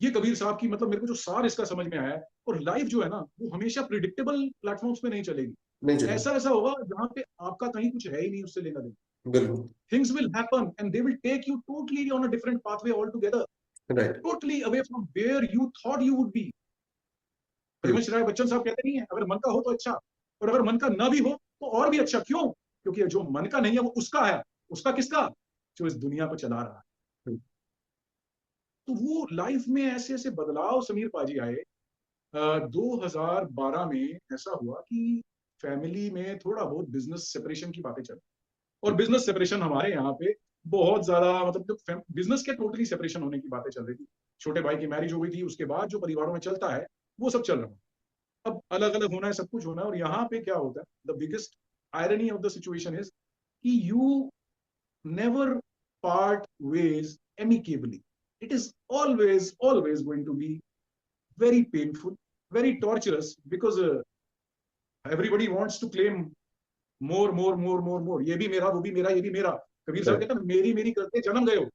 ये कबीर साहब की मतलब मेरे को जो सार इसका समझ में आया है। और लाइफ जो है ना, वो हमेशा प्रिडिक्टेबल प्लेटफॉर्म्स पे नहीं चलेगी। नहीं चलेगा। ऐसा ऐसा होगा जहां पे आपका कहीं कुछ है ही नहीं उससे लेना देना। बिल्कुल। Things will happen and they will take you totally on a different pathway altogether, right. totally away from where you thought you would be. Harivansh Rai Bachchan साहब कहते नहीं है, अगर मन का हो तो अच्छा, और अगर मन का ना भी हो तो और भी अच्छा। क्यों? क्योंकि जो मन का नहीं है वो उसका है। उसका किसका? जो इस दुनिया को चला रहा है। तो वो लाइफ में ऐसे ऐसे बदलाव समीर पाजी आए। 2012 में ऐसा हुआ कि फैमिली में थोड़ा बहुत बिजनेस सेपरेशन की बातें चल, और बिजनेस सेपरेशन हमारे यहाँ पे बहुत ज्यादा, मतलब जो बिजनेस के टोटली सेपरेशन होने की बातें चल रही थी। छोटे भाई की मैरिज हो गई थी, उसके बाद जो परिवारों में चलता है वो सब चल रहा है। अब अलग अलग होना है, सब कुछ होना है। और यहाँ पे क्या होता है, the biggest irony of the situation is कि you never part ways amicably. It is always going to be very painful, very torturous, because everybody wants to claim more. ये भी मेरा, वो भी मेरा, ये भी मेरा। कबीर साहब कहते हैं, मेरी मेरी करते जन्म गए हो,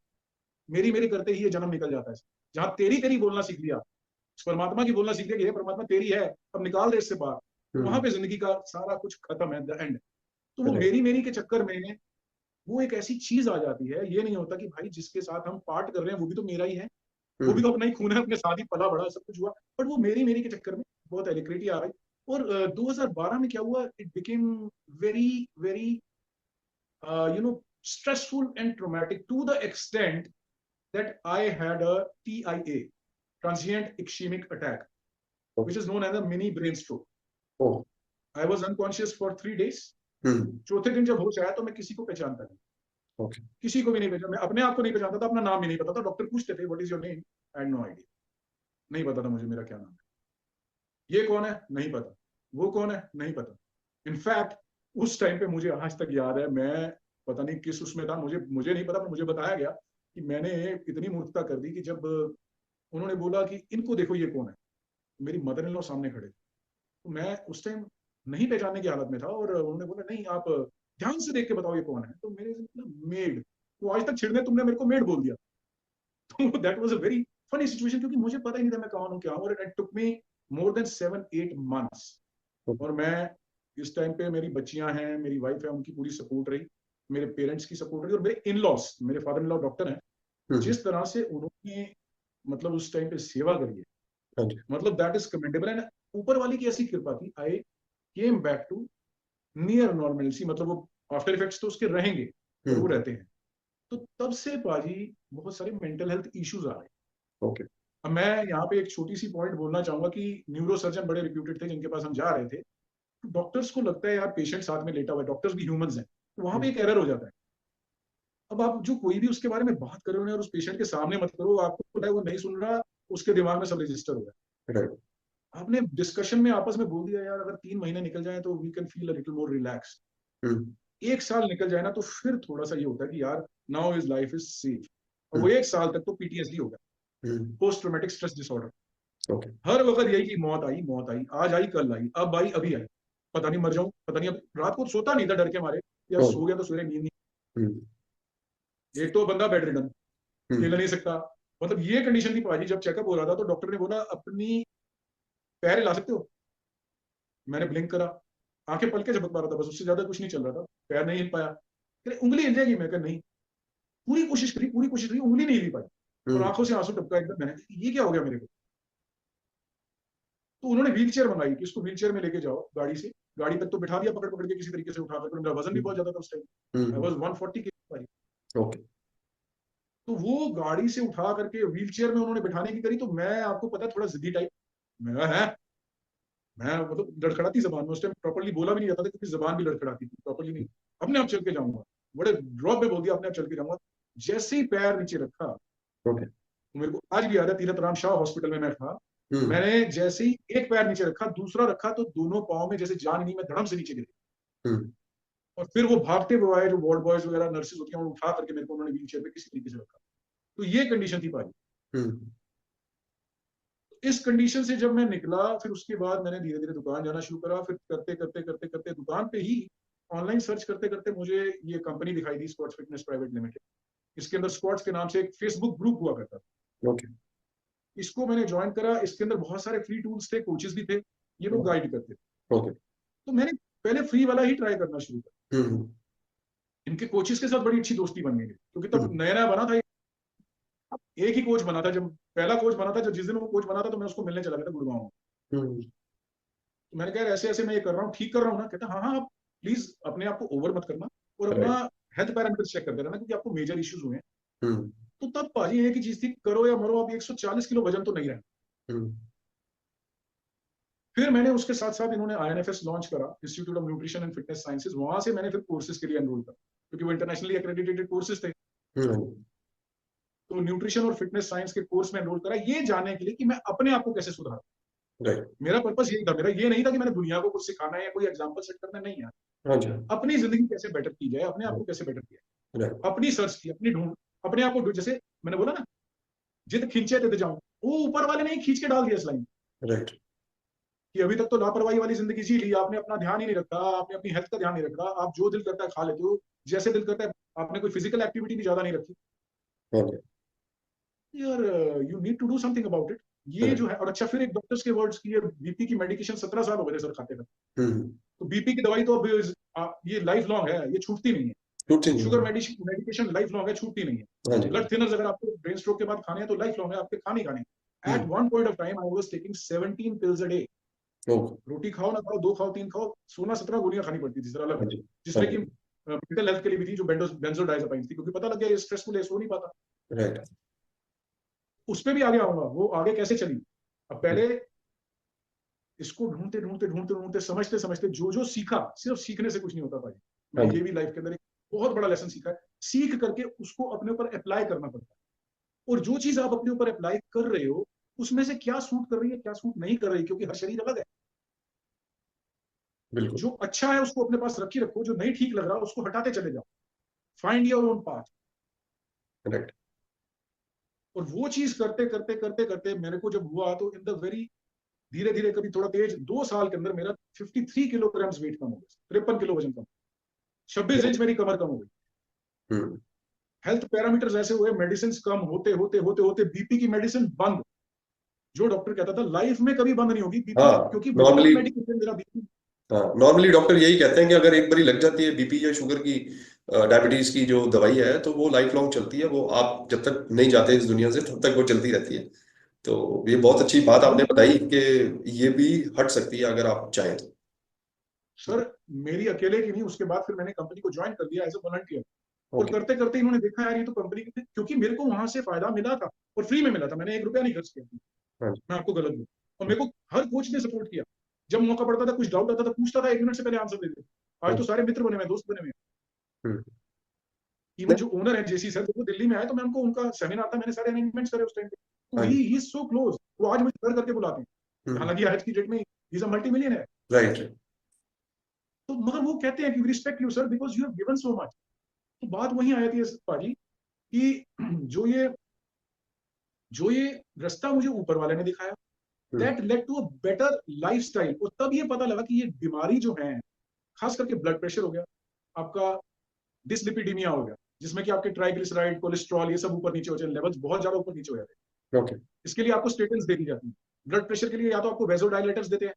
मेरी मेरी करते ही ये जन्म निकल जाता है। जहां तेरी तेरी बोलना सीख लिया, परमात्मा की बोलना सीख लिया कि हे परमात्मा तेरी है, अब निकाल दे इससे बाहर, वहां पे जिंदगी का सारा कुछ खत्म है, द एंड। तो वो मेरी मेरी के चक्कर में वो एक ऐसी चीज आ जाती है, ये नहीं होता कि भाई जिसके साथ हम पार्ट कर रहे हैं वो भी तो मेरा ही है, वो भी तो अपना ही खून है, अपने साथ ही पला बड़ा सब कुछ हुआ। बट वो मेरी मेरी के चक्कर में बहुत एलिक्रिटी आ रही। और 2012 में क्या हुआ, it became very very stressful and traumatic to the extent that I had a TIA, transient ischemic attack, which is known as a mini brain stroke. Oh. I was unconscious for 3 days. चौथे दिन जब होश आया तो मैं किसी को पहचानता नहीं, Okay. किसी को भी नहीं पहचाना, मैं अपने आप को नहीं पहचानता था, अपना नाम भी नहीं पता था। डॉक्टर पूछते थे what is your name, I had no idea, नहीं पता था मुझे मेरा क्या नाम है। ये कौन है, नहीं पता। वो कौन है, नहीं पता। इनफैक्ट उस टाइम पे मुझे आज तक याद है, मैं पता नहीं किस उसमें था, मुझे नहीं पता, पर मुझे बताया गया कि मैंने इतनी मूर्खता कर दी कि जब उन्होंने बोला कि इनको देखो ये कौन है, मेरी मदर इन लॉ सामने खड़े, तो मैं उस टाइम नहीं पहचानने की हालत में था। और उन्होंने बोला नहीं आप ध्यान से देख के बताओ ये कौन है। तो मेरे मेड, वो आज तक छिड़ने तुमने मेरे को मेड बोल दिया। तो that was a very funny situation, क्योंकि मुझे पता ही नहीं था मैं कौन हूँ क्या हूँ। और it took me more than 7-8 months। और मैं इस टाइम पे, मेरी बच्चियां हैं, मेरी वाइफ है, उनकी पूरी सपोर्ट रही, मेरे पेरेंट्स की सपोर्ट रही, और मेरे इन लॉस, मेरे फादर इन लॉ डॉक्टर हैं, जिस तरह से उन्होंने मतलब उस टाइम पे सेवा करी है, मतलब दैट इज कमेंडेबल। एंड ऊपर वाली की ऐसी कृपा थी, I came back to near normalcy. मतलब वो आफ्टर इफेक्ट्स तो उसके रहेंगे, और वो रहते हैं। तो तब से पाजी बहुत सारे मेंटल हेल्थ इश्यूज आ रहे। Okay. अब मैं यहाँ पे एक छोटी सी पॉइंट बोलना चाहूंगा कि न्यूरो सर्जन बड़े रिप्यूटेड थे जिनके पास हम जा रहे थे, तो डॉक्टर्स को लगता है यार पेशेंट साथ में लेटा हुआ है, डॉक्टर्स भी ह्यूमंस हैं, तो वहां पे एक एरर हो जाता है। अब आप जो कोई भी उसके बारे में बात कर रहे हो और उस पेशेंट के सामने मत करो, आपको पता है वो नहीं सुन रहा, उसके दिमाग में सब रजिस्टर हो रहा है। आपने डिस्कशन में आपस में बोल दिया यार अगर 3 महीने निकल जाए तो we can feel a little more relax. 1 साल निकल जाए ना तो फिर थोड़ा सा ये होता है कि यार now is life is safe. और वो 1 साल तक तो पीटीएसडी होगा, पोस्ट ट्रॉमेटिक स्ट्रेस डिसऑर्डर। हर वक्त यही कि मौत आई, आज आई, कल आई, अब आई, अभी आई। पता नहीं मर जाऊं, पता नहीं। अब रात को सोता नहीं था डर के मारे, यार ओ, सो गया तो सवेरे नींद नहीं। हम्म, एक तो बंदा बेड रिडन, हिल हम्म, नहीं सकता। मतलब ये कंडीशन थी पाजी। जब चेकअप हो रहा था तो डॉक्टर ने बोला अपनी पैर हिला सकते हो। मैंने ब्लिंक करा, आंखें पलके झपक पा रहा था बस, उससे ज्यादा कुछ नहीं चल रहा था। पैर नहीं हिल पाया। फिर उंगली हिल जाएगी, मैं कहा नहीं। पूरी कोशिश करी, उंगली नहीं हिल पाई। और हम्म, आंखों से आंसू टपका एकदम। मैंने कहा, ये क्या हो गया मेरे को। तो उन्होंने व्हील चेयर मंगाई कि इसको व्हील चेयर में लेके जाओ गाड़ी से। गाड़ी तक तो बिठा दिया पकड़ पकड़ के किसी तरीके से उठा कर। मेरा वजन भी बहुत ज्यादा था उस time. I hmm, was 140 kg। Okay, तो वो गाड़ी से उठा करके व्हील चेयर में उन्होंने बिठाने की करी। तो मैं, आपको पता है, थोड़ा जिद्दी टाइप। मैं कहा, है मैं मतलब लड़खड़ाती जबान में उस टाइम प्रॉपर्ली बोला भी नहीं जाता था, क्योंकि जबान भी लड़खड़ाती थी प्रॉपर्ली नहीं। अपने आप चल के जाऊंगा, बड़े ड्रॉप में बोल दिया अपने आप चल के जाऊंगा। जैसे ही पैर नीचे रखा, ओके, तो मेरे को आज भी याद है, तीरथ राम शाह हॉस्पिटल में मैं था। हम्म, मैंने जैसे ही एक पैर नीचे रखा, दूसरा रखा, तो दोनों पाँव में जैसे जान नहीं, मैं धड़म से नीचे गिर गया। हम्म, और फिर वो भागते हुए आए, जो वार्ड बॉयज वगैरह नर्सेज होती हैं, वो उठा करके मेरे को उन्होंने व्हील चेयर पे किसी तरीके से रखा। तो ये कंडीशन थी भाई। हम्म, इस कंडीशन से जब मैं निकला, फिर उसके बाद मैंने धीरे धीरे दुकान जाना शुरू करा। फिर करते करते करते करते दुकान पे ही ऑनलाइन सर्च करते करते मुझे ये कंपनी दिखाई दी, स्क्वाट्स फिटनेस प्राइवेट लिमिटेड। इसके अंदर स्क्वाट्स के नाम से एक फेसबुक ग्रुप हुआ करता था। ओके, इसको मैंने ज्वाइन करा। इसके अंदर बहुत सारे फ्री टूल्स थे, कोचेस भी थे, ये लोग गाइड करते थे। ओके, तो मैंने पहले फ्री वाला ही ट्राई करना शुरू किया। हम्म, इनके कोचेस के साथ बड़ी अच्छी दोस्ती बन गई, क्योंकि तब हम्म, नया नया बना था। एक ही कोच बना था, जब पहला कोच बना था, जब जिस दिन वो कोच बना था, तो मैं उसको मिलने चला गया था गुड़गांव। हम्म, तो मैंने कहा ऐसे ऐसे मैं ये कर रहा हूँ, ठीक कर रहा हूँ ना। कहता हाँ हाँ, आप प्लीज अपने आप को ओवर मत करना, और अपना राइट, हेल्थ पैरामीटर चेक करते रहना, क्योंकि आपको मेजर इश्यूज हुए हैं। हम्म, तो तब पाजी एक ही चीज थी, करो या मरो, आप 140 किलो वजन तो नहीं रहना। हम्म, फिर मैंने उसके साथ साथ, इन्होंने INFS लॉन्च करा, institute of nutrition and fitness sciences. वहां से मैंने फिर कोर्सेज के लिए एनरोल करा, क्योंकि वो इंटरनेशनली एक्रेडिटेड कोर्सेज थे। हम्म, तो न्यूट्रिशन और फिटनेस साइंस के कोर्स में एनरोल करा, ये जानने के लिए कि मैं अपने आप को कैसे सुधार। राइट, मेरा पर्पस यही था। मेरा ये नहीं था कि मैंने दुनिया को कुछ सिखाना है या कोई एग्जाम्पल सेट करना, नहीं है। हाँ जी, अपनी जिंदगी कैसे बेटर की जाए, अपने आप को कैसे बेटर किया, राइट, अपनी सर्च की, अपनी ढूंढ, अपने आप को जैसे मैंने बोला ना, जिद खींचे तित जाऊं। वो ऊपर वाले ने ही खींच के डाल दिया इस लाइन, राइट, कि अभी तक तो लापरवाही वाली जिंदगी जी ली आपने, अपना ध्यान ही नहीं रखा, आपने अपनी हेल्थ का ध्यान नहीं रखा, आप जो दिल करता है खा लेते हो, जैसे दिल करता है। आपने कोई फिजिकल एक्टिविटी भी ज्यादा नहीं रखी। हाँ जी, यार, you need to do something about it. ये राइट, जो है। और अच्छा, फिर एक डॉक्टर्स के वर्ड्स की, ये बीपी की मेडिकेशन 17 साल हो गए थे सर खाते थे। हम्म, तो बीपी की दवाई तो अब ये लाइफ लॉन्ग है, ये छूटती नहीं है। टूटती नहीं शुगर है, मेडिकेशन लाइफ लॉन्ग है, छूटती नहीं है। हाँ जी, ब्लड थिनर्स अगर आपको ब्रेन स्ट्रोक के बाद खाने हैं तो लाइफ लॉन्ग है, आपके खाने ही खाने। At hmm, one point of time I was taking 17 pills a day. Okay, रोटी खाओ ना खाओ, दो खाओ तीन खाओ, 16-17 गोलियां खानी पड़ती थी सर, अलग हाँ अलग। जी, हाँ जिसमें कि जी, मेंटल हेल्थ के लिए भी थी, जो बेंजोडाइजापाइन थी, क्योंकि पता लग गया ये स्ट्रेसफुल है, सो नहीं पाता। राइट, उस पर भी आगे आऊंगा, वो आगे कैसे चली। अब पहले इसको ढूंढते ढूंढते ढूंढते ढूंढते, समझते समझते, जो जो सीखा, सिर्फ सीखने से कुछ नहीं होता भाई। हाँ मैंने जी, ये भी लाइफ के अंदर एक बहुत बड़ा लेसन सीखा है। सीख करके उसको अपने ऊपर अप्लाई करना पड़ता है। और जो चीज आप अपने ऊपर अप्लाई कर रहे हो, उसमें से क्या सूट कर रही है, क्या सूट नहीं कर रही, क्योंकि हर शरीर अलग है। बिल्कुल, जो अच्छा है उसको अपने पास रखी रखो, जो नहीं ठीक लग रहा उसको हटाते चले जाओ। Find your own path. Right, और वो चीज करते करते करते करते मेरे को जब हुआ, तो इन द वेरी धीरे धीरे, कभी थोड़ा तेज, 2 साल के अंदर मेरा 53 किलोग्राम वेट कम हो गया, 53 किलो वजन कम, 26 इंच मेरी कमर कम हो गई। हम्म, हेल्थ पैरामीटर्स ऐसे हुए, मेडिसिन कम होते होते होते होते बीपी की मेडिसिन बंद। जो डॉक्टर कहता था लाइफ में कभी बंद नहीं होगी बीपी, हाँ, क्योंकि विदाउट नॉर्मली, मेडिकेशन मेरा बीपी। हाँ, नॉर्मली डॉक्टर यही कहते हैं कि अगर एक बारी लग जाती है बीपी या शुगर की, डायबिटीज की जो दवाई है, तो वो लाइफ लॉन्ग चलती है, वो आप जब तक नहीं जाते इस दुनिया से तब तक वो चलती रहती है। तो ये बहुत अच्छी बात आपने वो बताई कि ये भी हट सकती है अगर आप चाहें तो। सर, मेरी अकेले की नहीं, उसके बाद फिर मैंने कंपनी को ज्वाइन कर दिया एज ए वॉलंटियर। और ओके, करते करते इन्होंने देखा यार, ये तो कंपनी की, क्योंकि मेरे को वहां से फायदा मिला था, और फ्री में मिला था, मैंने 1 रुपया नहीं खर्च किया। हाँ जी, मैं आपको गलत दूं, और मेरे को हर कोच ने सपोर्ट किया। जब मौका पड़ता था, कुछ डाउट आता था, पूछता था, 1 मिनट से पहले आंसर दे दे। हाँ आज तो जी, सारे मित्र बने हुए हैं, दोस्त बने हुए हैं। हम्म, इवन नहीं, जो ओनर है जेसी सर, जब वो दिल्ली में आए, तो मैं उनको, उनका सेमिनार था, मैंने सारे अरेंजमेंट्स करे उस टाइम पे। तो हाँ जी, ही इज सो क्लोज, वो आज मुझे घर करके बुलाते हैं। हम्म, हालांकि आज की डेट में ही is a multi millionaire. Right, right, तो मगर वो कहते हैं कि respect you sir, because you have given so much. तो बात वहीं आई थी पाजी, कि जो ये जो ये रास्ता मुझे ऊपर वाले ने दिखाया, that led to a better lifestyle. और तब ये पता लगा कि ये बीमारी जो है, खास करके ब्लड प्रेशर हो गया, आपका डिसलिपिडीमिया हो गया, जिसमें कि आपके ट्राइग्लिसराइड, कोलेस्ट्रॉल, ये सब ऊपर नीचे हो जाए, लेवल्स बहुत ज्यादा ऊपर नीचे हो जाते हैं। ओके। इसके लिए आपको स्टेटिन्स दे दी जाती है। ब्लड प्रेशर के लिए या तो आपको वेसोडाइलेटर्स देते हैं,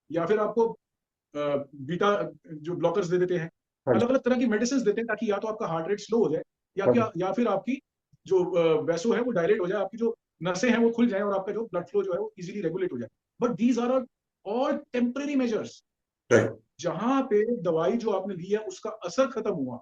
या फिर आपको बीटा जो ब्लॉकर्स दे देते हैं। हाँ जी। अलग अलग तरह की मेडिसिन देते हैं ताकि या तो आपका हार्ट रेट स्लो हो जाए, या फिर आपकी जो वैसो है वो डायलेट हो जाए, आपकी जो नसें हैं वो खुल जाए, और आपका जो ब्लड फ्लो जो है वो इजीली रेगुलेट हो जाए। But these are all temporary measures. Right. जहां पे दवाई जो आपने ली है उसका असर खत्म हुआ,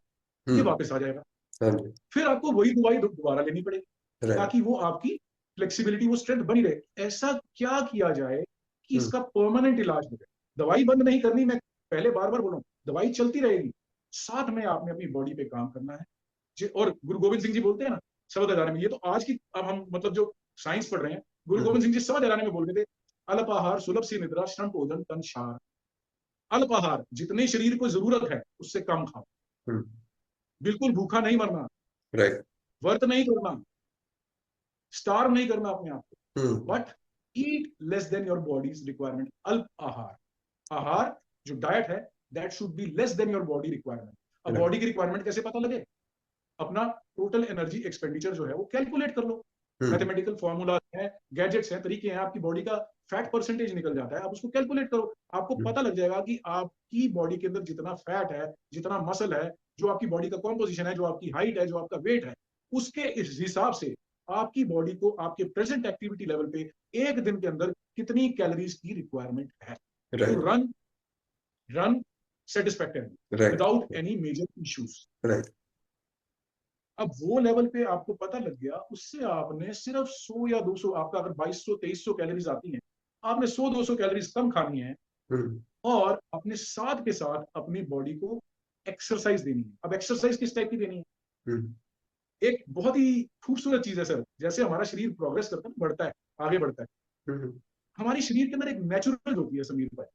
ये वापस आ जाएगा। हाँ जी। फिर आपको वही दवाई दोबारा लेनी पड़ेगी राइट। ताकि वो आपकी फ्लेक्सिबिलिटी, वो स्ट्रेंथ बनी रहे। ऐसा क्या किया जाए कि इसका परमानेंट इलाज हो जाए? दवाई बंद नहीं करनी, मैं पहले बार बार बोलूं, दवाई चलती रहेगी, साथ में आपने अपनी बॉडी पे काम करना है। और गुरु गोविंद सिंह जी बोलते हैं ना शब्द हजारे में, ये तो आज की, अब हम मतलब जो साइंस पढ़ रहे हैं, गुरु गोविंद सिंह जी शब्द हजारे में बोलते थे, अल्पाहार सुलभ सी निद्रा श्रम भोजन तन शार। अल्पाहार, जितने शरीर को जरूरत है उससे कम खाओ, बिल्कुल भूखा नहीं मरना, राइट। व्रत नहीं करना, स्टार नहीं करना अपने आप को, but eat less than your bodies requirement. अल्प आहार, आहार जो डाइट है, that should be less than your body requirement. अब बॉडी की रिक्वायरमेंट कैसे पता लगे? अपना टोटल एनर्जी एक्सपेंडिचर जो है वो कैलकुलेट कर लो। मैथमेटिकल फॉर्मूला है, गैजेट्स हैं, तरीके हैं, आपकी बॉडी का फैट परसेंटेज निकल जाता है, आप उसको कैलकुलेट करो, आपको पता लग जाएगा कि आपकी बॉडी के अंदर जितना फैट है, जितना मसल है, जो आपकी बॉडी का कॉम्पोजिशन है, जो आपकी हाइट है, जो आपका वेट है, उसके इस हिसाब से आपकी बॉडी को आपके प्रेजेंट एक्टिविटी लेवल पे एक दिन के अंदर कितनी कैलोरीज की रिक्वायरमेंट है to run satisfactorily without any major issues. अब वो लेवल पे आपको पता लग गया, उससे आपने सिर्फ 100 या 200, आपका अगर 2200-2300 कैलोरीज आती हैं, आपने 100-200 कैलोरीज कम खानी है, और अपने साथ के साथ अपनी बॉडी को एक्सरसाइज देनी है। अब एक्सरसाइज किस टाइप की देनी है? एक बहुत ही खूबसूरत चीज है सर, जैसे हमारा शरीर प्रोग्रेस करता है, बढ़ता है, आगे बढ़ता है, हमारे शरीर के अंदर एक नेचुरल होती है समीर भाई,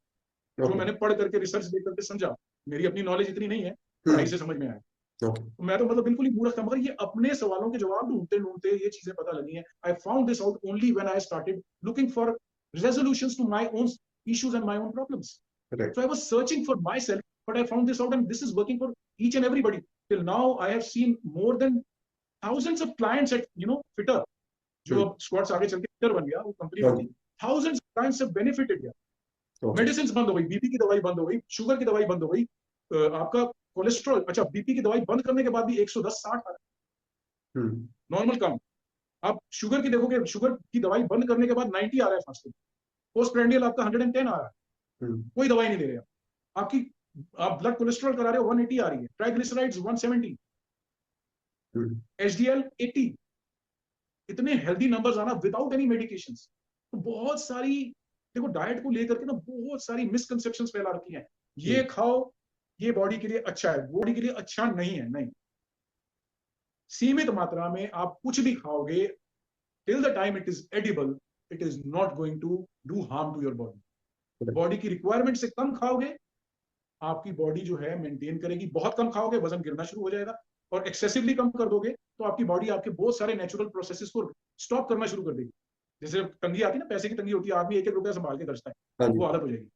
जो मैंने पढ़ करके रिसर्च देख करके समझा, मेरी अपनी नॉलेज इतनी नहीं है, पढ़ाई से समझ में आया। मैं तो मतलब बिल्कुल ही मूर्ख था, मगर ये अपने सवालों के जवाब ढूंढते ढूंढते ये चीजें पता लगी हैं। I found this out only when I started looking for resolutions to my own issues and my own problems. So I was searching for myself, but I found this out, and this is working for each and everybody. Till now, I have seen more than thousands of clients at Fitter, जो अब स्क्वाट्स आगे चल के फिटर बन गया, वो कंपनी बन गई, thousands of clients have benefited here. Medicine बंद हो गई, बीपी की दवाई बंद हो गई, शुगर की दवाई बंद हो गई, आपका कोलेस्ट्रॉल, अच्छा बीपी की दवाई बंद करने के बाद भी 110-60 आ रहा है, नॉर्मल कम। आप शुगर की देखोगे, शुगर की दवाई बंद करने के बाद 90 आ रहा है फास्टिंग, पोस्ट प्रेंडियल आपका 110 आ रहा है, कोई दवाई नहीं दे रहे आपकी, आप ब्लड कोलेस्ट्रॉल करा रहे हो 180 आ रही है, ट्राइग्लिसराइड्स 170, एचडीएल 80, इतने हेल्दी नंबर्स आना विदाउट एनी मेडिकेशंस। तो बहुत सारी देखो डाइट को लेकर के ना बहुत सारी मिसकंसेप्शंस फैला रखी हैं, ये खाओ ये बॉडी के लिए अच्छा है, बॉडी के लिए अच्छा नहीं है, नहीं। सीमित मात्रा में आप कुछ भी खाओगे, till the time it is edible, it is not going to do harm to your body. Body की रिक्वायरमेंट से कम खाओगे, आपकी बॉडी जो है मेंटेन करेगी, बहुत कम खाओगे वजन गिरना शुरू हो जाएगा, और एक्सेसिवली कम कर दोगे तो आपकी बॉडी आपके बहुत सारे नेचुरल प्रोसेसेस को स्टॉप करना शुरू कर देगी। जैसे तंगी आती है ना, पैसे की तंगी होती है, आदमी 1-1 रुपया संभाल के खर्चता है, वो आदत हो जाएगी,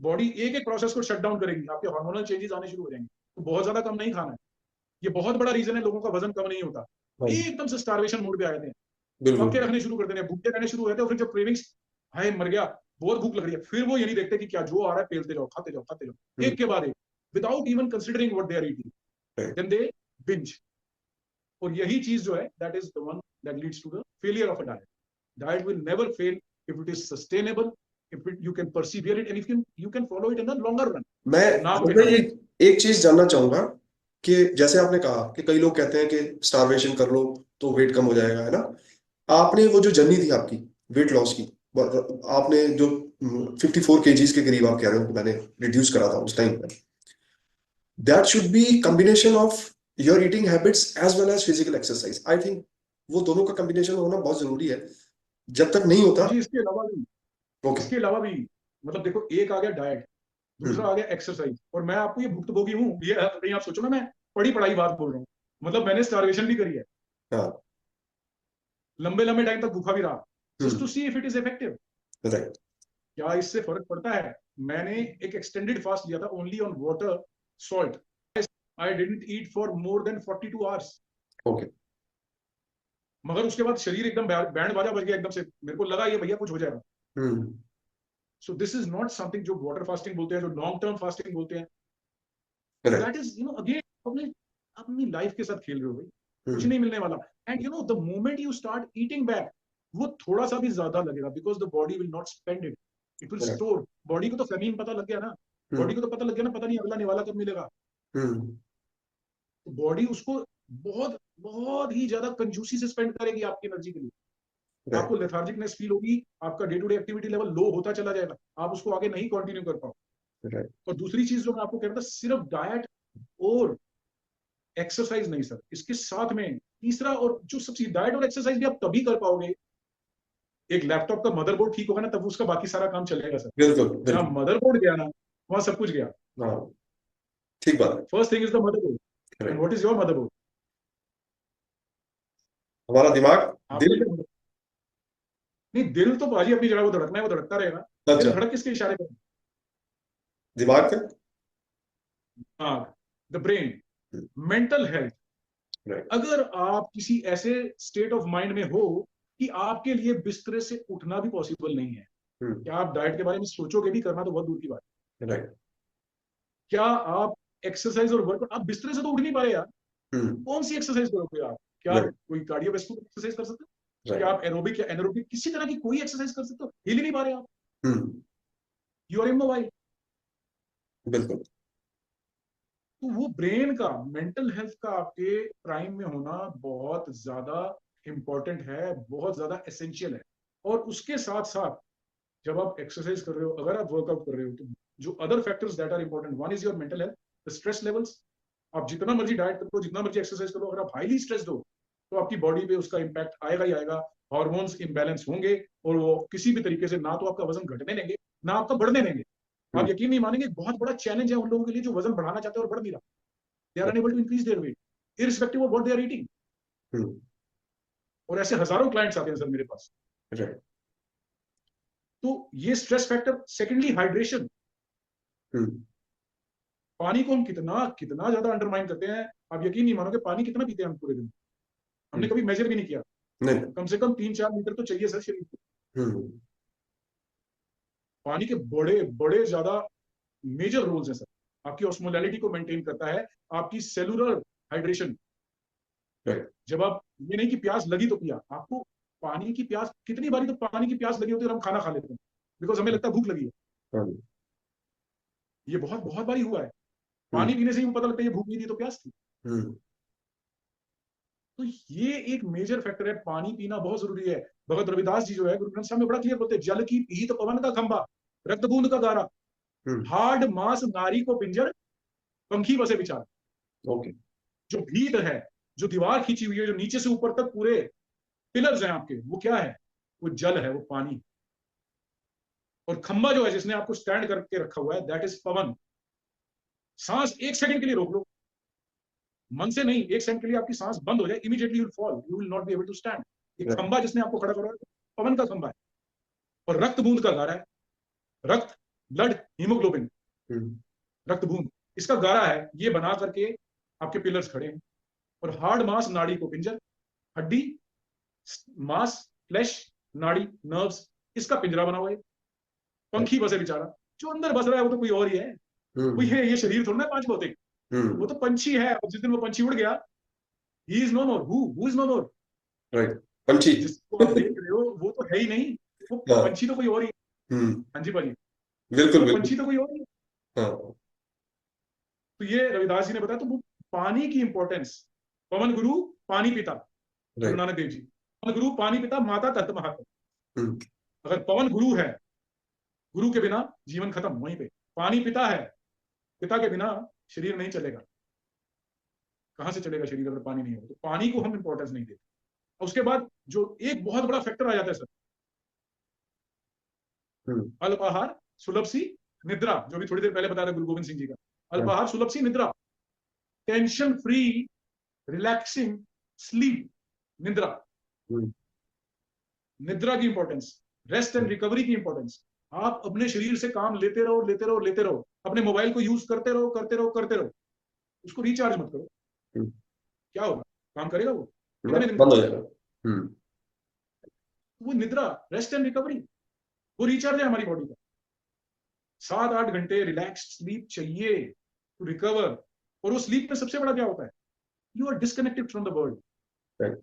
बॉडी एक प्रोसेस को शट डाउन करेगी, आपके हार्मोनल चेंजेस आने शुरू हो जाएंगे। तो बहुत ज्यादा कम नहीं खाना है, ये बहुत बड़ा रीजन है लोगों का वजन कम नहीं होता, एकदम से स्टारवेशन मोड पे आ जाते हैं, पक्के रखने शुरू कर देते हैं, भूखे रहने शुरू हो जाते हैं, और फिर जब क्रेविंग्स, हाय मर गया, बहुत भूख लग रही है, फिर वो ये नहीं देखते कि क्या जो आ रहा है पेलते जाओ, खाते जाओ, खाते जाओ, एक के बाद एक, without even considering what they are eating, then they binge. और यही चीज जो है, that is the one that leads to the failure of a diet. Diet will never fail if it is sustainable, if you can persevere it, and if you can follow it in the longer run. मैं एक चीज जानना चाहूंगा कि जैसे आपने कहा कि कई लोग कहते हैं कि स्टारवेशन कर लो तो वेट कम हो जाएगा, है ना? आपने वो जो जर्नी थी आपकी वेट लॉस की, आपने जो 54 kgs के करीब आप कह रहे हो कि मैंने रिड्यूस करा था उस टाइम पर, that should be combination of your eating habits as well as physical exercise. I think वो दोनों का कॉम्बिनेशन होना बहुत जरूरी है, जब तक नहीं होता। जी, इसके अलावा भी मतलब देखो, एक आ गया डाइट, दूसरा आ गया एक्सरसाइज, और मैं आपको ये भुक्तभोगी हूँ, ये नहीं आप सोचो ना मैं पढ़ी पढ़ाई बात बोल रहा हूँ, मतलब मैंने स्टारवेशन भी करी है, लंबे टाइम तक भूखा भी रहा, just to see if it is effective. Right. क्या इससे फर्क पड़ता है? मैंने एक एक्सटेंडेड फास्ट लिया था only on water salt, I didn't eat for more than 42 hours. Okay. मगर उसके बाद शरीर एकदम बैंड बाजा बज गया एकदम से, मेरे को लगा ये भैया कुछ हो जाएगा। Hmm. So this is not something जो वाटर फास्टिंग बोलते हैं, जो लॉन्ग टर्म फास्टिंग बोलते हैं, राइट। दैट इज अगेन अपने अपनी लाइफ के साथ खेल रहे हो भाई, कुछ हम्म। नहीं मिलने वाला। And the moment you start eating back, वो थोड़ा सा भी ज्यादा लगेगा, because the body will not spend it, it will write. Store. Body को तो फेमीन पता लग गया ना, बॉडी हम्म। को तो पता लग गया ना, पता नहीं अगला निवाला कब मिलेगा। हम्म। तो बॉडी उसको बहुत बहुत ही ज्यादा कंजूसी से स्पेंड करेगी आपकी एनर्जी के लिए। राइट। आपको लेथार्जिकनेस फील होगी, आपका day to day activity level low होता चला जाएगा, आप उसको आगे नहीं कंटिन्यू कर पाओ। राइट। और दूसरी चीज जो मैं आपको कह रहा था, सिर्फ डाइट और एक्सरसाइज नहीं सर, इसके साथ में तीसरा और जो सबसे, डाइट और एक्सरसाइज भी आप तभी कर पाओगे, एक लैपटॉप का मदरबोर्ड ठीक होगा ना, तब उसका बाकी सारा काम चलेगा सर। बिल्कुल जहां बिल्कुल। मदरबोर्ड गया ना, वहां सब कुछ गया। हाँ, ठीक बात है। First thing is the motherboard. And right. What is your motherboard? हमारा दिमाग, आपका दिल। क्या? नहीं, दिल तो बाजी अपनी जगह, वो धड़कना है, वो धड़कता रहेगा। दिल अच्छा, धड़क किसके इशारे पर? दिमाग पे। दिमाग, the brain, mental health. Right. अगर आप किसी ऐसे स्टेट ऑफ माइंड में हो कि आपके लिए बिस्तरे से उठना भी पॉसिबल नहीं है, क्या आप डाइट के बारे में सोचोगे भी, करना तो बहुत दूर की बात है। राइट। क्या आप एक्सरसाइज और वर्कआउट, आप बिस्तरे से तो उठ नहीं पा रहे यार, हम्म। कौन सी एक्सरसाइज करोगे आप? क्या आप राइट। कोई कार्डियोवैस्कुलर एक्सरसाइज कर सकते हो? क्या राइट। आप एरोबिक या एनारोबिक किसी तरह की कोई एक्सरसाइज कर सकते हो? हिल ही नहीं पा रहे आप, हम्म। You are immobile. बिल्कुल। तो वो ब्रेन का, मेंटल हेल्थ का आपके प्राइम में होना बहुत ज्यादा इंपॉर्टेंट है, बहुत ज्यादा एसेंशियल है। और उसके साथ साथ जब आप एक्सरसाइज कर रहे हो, अगर आप वर्कआउट कर रहे हो, तो जो other factors that are important, one is your mental health, the stress levels. आप जितना मर्जी डाइट करो, जितना मर्जी एक्सरसाइज करो, अगर आप हाईली स्ट्रेस्ड हो तो आपकी बॉडी पे उसका इंपैक्ट आएगा ही आएगा। हार्मोन्स इम्बैलेंस होंगे, और वो किसी भी तरीके से ना तो आपका वजन घटने देंगे, ना आपका बढ़ने देंगे। आप यकीन नहीं मानेंगे, बहुत बड़ा चैलेंज है उन लोगों के लिए जो वजन बढ़ाना चाहते हैं और बढ़ नहीं रहा। They are unable to increase their weight irrespective of what they are eating. और ऐसे हजारों क्लाइंट्स आते हैं सर मेरे पास। राइट। तो ये स्ट्रेस फैक्टर। Secondly, hydration. पानी को हम कितना कितना ज्यादा अंडरमाइन करते हैं, आप यकीन नहीं मानोगे, पानी कितना पीते हैं हम पूरे दिन? हमने कभी मेजर भी नहीं किया। नहीं। कम से कम 3-4 लीटर तो चाहिए सर शरीर को। हम्म। पानी के बड़े बड़े ज्यादा मेजर रोल्स हैं सर। आपकी ऑस्मोलैलिटी को मेंटेन करता है, आपकी सेलुलर हाइड्रेशन। राइट। जब आप, ये नहीं कि प्यास लगी तो पिया, आपको पानी की प्यास, कितनी बारी तो पानी की प्यास लगी होती है और हम खाना खा लेते हैं बिकॉज हमें लगता है भूख लगी है। हाँ। ये बहुत बहुत बारी हुआ है। हम्म। पानी पीने से ही पता लगता है ये भूख नहीं थी तो प्यास थी। हम्म। तो ये एक मेजर फैक्टर है, पानी पीना बहुत जरूरी है। भगत रविदास जी जो है, गुरु ग्रंथ साहब में बड़ा क्लियर बोलते हैं, जल की पीत पवन का खंबा, रक्त बूंद का गारा, हार्ड मास नारी को पिंजर, पंखी बसे विचार। ओके। जो भीत है, जो दीवार खींची हुई है, जो नीचे से ऊपर तक पूरे पिलर्स हैं आपके, वो क्या है? वो जल है, वो पानी। और खंबा जो है जिसने आपको स्टैंड करके रखा हुआ है, दैट इज पवन। सांस एक सेकंड के लिए रोक लो, मन से नहीं, एक सेकंड के लिए आपकी सांस बंद हो जाए, immediately you will fall, you will not be able to stand. एक खंबा जिसने आपको खड़ा करा है, पवन का खंबा है। और रक्त बूंद का गारा है, रक्त, ब्लड, हीमोग्लोबिन, रक्त बूंद, इसका गारा है, ये बना करके आपके पिलर्स खड़े हैं। और हार्ड मास नाड़ी को पिंजर, हड्डी, मास, फ्लैश, नाड़ी, नर्व्स, इसका पिंजरा बना हुआ है। पंखी बसे बेचारा, जो अंदर बस रहा है वो तो कोई और ही है, वो ये शरीर थोड़ा ना पांच भौतिक, वो तो पंछी है। और जिस दिन वो पंछी उड़ गया, he is no more, who is no more. Right. पंछी। जिसको आप देख रहे हो वो तो है ही नहीं, वो पंछी तो कोई और ही है। हाँ जी भाजी, बिल्कुल वो बिल्कुल। पंछी तो कोई और ही है। हाँ। तो ये रविदास जी ने बताया। तो वो पानी की इंपॉर्टेंस, पवन गुरु पानी पिता, गुरु राइट। नानक देव जी, पवन गुरु पानी पिता, माता तत्व महात्मा। अगर पवन गुरु है, गुरु के बिना जीवन खत्म वहीं पे। पानी पिता है, पिता के बिना शरीर नहीं चलेगा। कहां से चलेगा शरीर अगर पानी नहीं हो? तो पानी को हम इंपॉर्टेंस नहीं देते। उसके बाद जो एक बहुत बड़ा फैक्टर आ जाता है सर, अल्पाहार सुलभ सी निद्रा, जो भी थोड़ी देर पहले बताया था गुरु गोविंद सिंह जी का। अल्पाहार सुलभ सी निद्रा, टेंशन फ्री रिलैक्सिंग स्लीप, निद्रा। निद्रा की इंपॉर्टेंस, रेस्ट एंड रिकवरी की इंपॉर्टेंस। आप अपने शरीर से काम लेते रहो लेते रहो लेते रहो, अपने मोबाइल को यूज करते रहो करते रहो करते रहो, उसको रिचार्ज मत करो, क्या होगा? काम करेगा वो? कितने दिन बंद हो जाएगा। वो निद्रा, रेस्ट एंड रिकवरी, वो रिचार्ज है हमारी बॉडी का। 7-8 घंटे रिलैक्स स्लीप चाहिए टू रिकवर। और वो स्लीप में सबसे बड़ा क्या होता है? You are disconnected from the world.